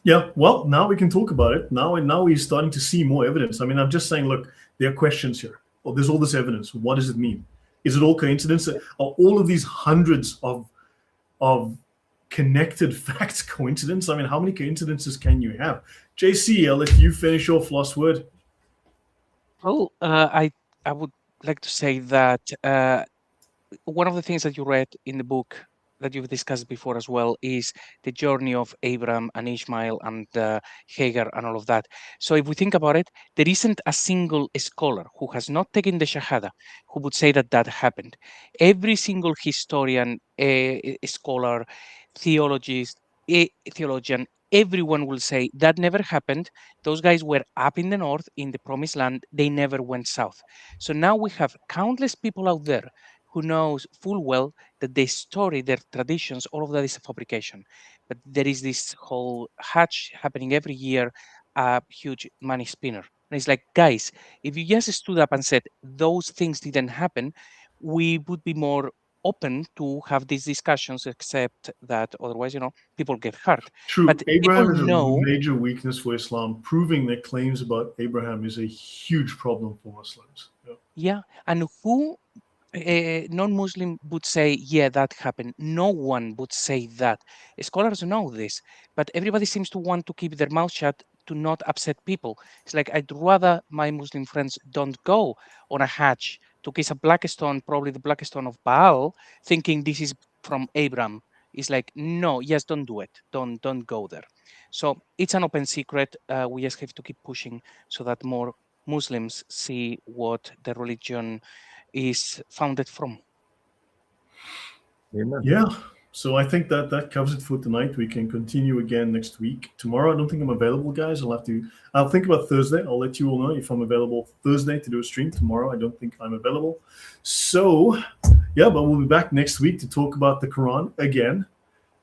Yeah, well, now we can talk about it. Now we're starting to see more evidence. I mean, I'm just saying, look, there are questions here. Well, there's all this evidence. What does it mean? Is it all coincidence? Are all of these hundreds of connected facts coincidence? I mean, how many coincidences can you have? JC, I'll let you finish your last word. Well, I would like to say that one of the things that you read in the book that you've discussed before as well is the journey of Abraham and Ishmael and Hagar and all of that. So if we think about it, there isn't a single scholar who has not taken the Shahada who would say that that happened. Every single historian, scholar, theologist, theologian, everyone will say that never happened. Those guys were up in the north in the promised land. They never went south. So now we have countless people out there who knows full well that their story, their traditions, all of that is a fabrication. But there is this whole Hajj happening every year, a huge money spinner. And it's like, guys, if you just stood up and said those things didn't happen, we would be more open to have these discussions, except that otherwise, people get hurt. True. But Abraham is know, a major weakness for Islam. Proving their claims about Abraham is a huge problem for Muslims. Yeah. And who non-Muslim would say, yeah, that happened. No one would say that. Scholars know this, but everybody seems to want to keep their mouth shut to not upset people. It's like, I'd rather my Muslim friends don't go on a Hajj to kiss a black stone, probably the black stone of Baal, thinking this is from Abraham. It's like, no, yes, don't do it. Don't go there. So it's an open secret. We just have to keep pushing so that more Muslims see what the religion is founded from. Amen. Yeah. So I think that covers it for tonight. We can continue again next week. Tomorrow, I don't think I'm available, guys. I'll think about Thursday. I'll let you all know if I'm available Thursday to do a stream. Tomorrow, I don't think I'm available. So, yeah, but we'll be back next week to talk about the Quran again.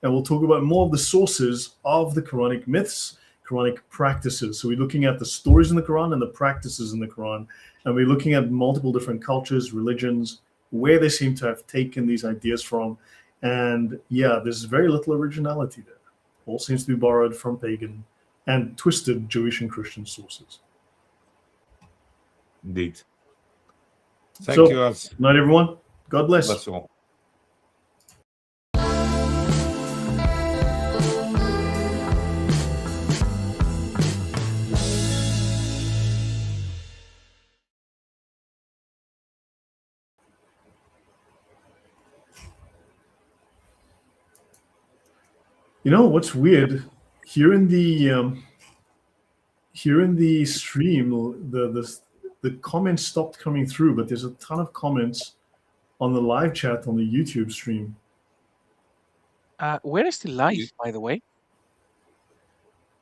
And we'll talk about more of the sources of the Quranic myths, Quranic practices. So we're looking at the stories in the Quran and the practices in the Quran. And we're looking at multiple different cultures, religions, where they seem to have taken these ideas from. And yeah, there's very little originality there. All seems to be borrowed from pagan and twisted Jewish and Christian sources. Indeed. Thank you. Good night, everyone. God bless. Bless you all. You know what's weird? Here in the stream, the comments stopped coming through, but there's a ton of comments on the live chat on the YouTube stream. Where is the live, by the way?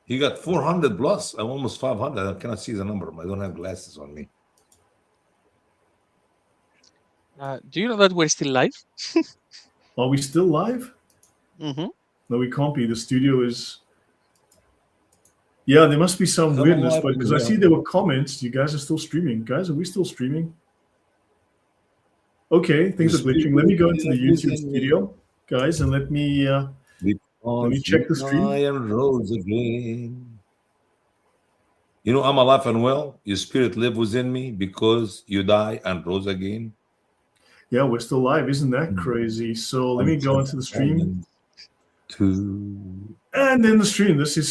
He got 400 plus. I'm almost 500. I cannot see the number. I don't have glasses on me. Do you know that we're still live? Are we still live? Mm-hmm. No, we can't be. The studio is... Yeah, there must be some weirdness, but because I see there were comments. You guys are still streaming. Guys, are we still streaming? Okay, things are glitching. Let me go into the YouTube studio, guys, and let me check the stream. And rose again. You know, I'm alive and well. Your spirit live within me because you die and rose again. Yeah, we're still live. Isn't that crazy? So let me go into the stream. And in the stream, this is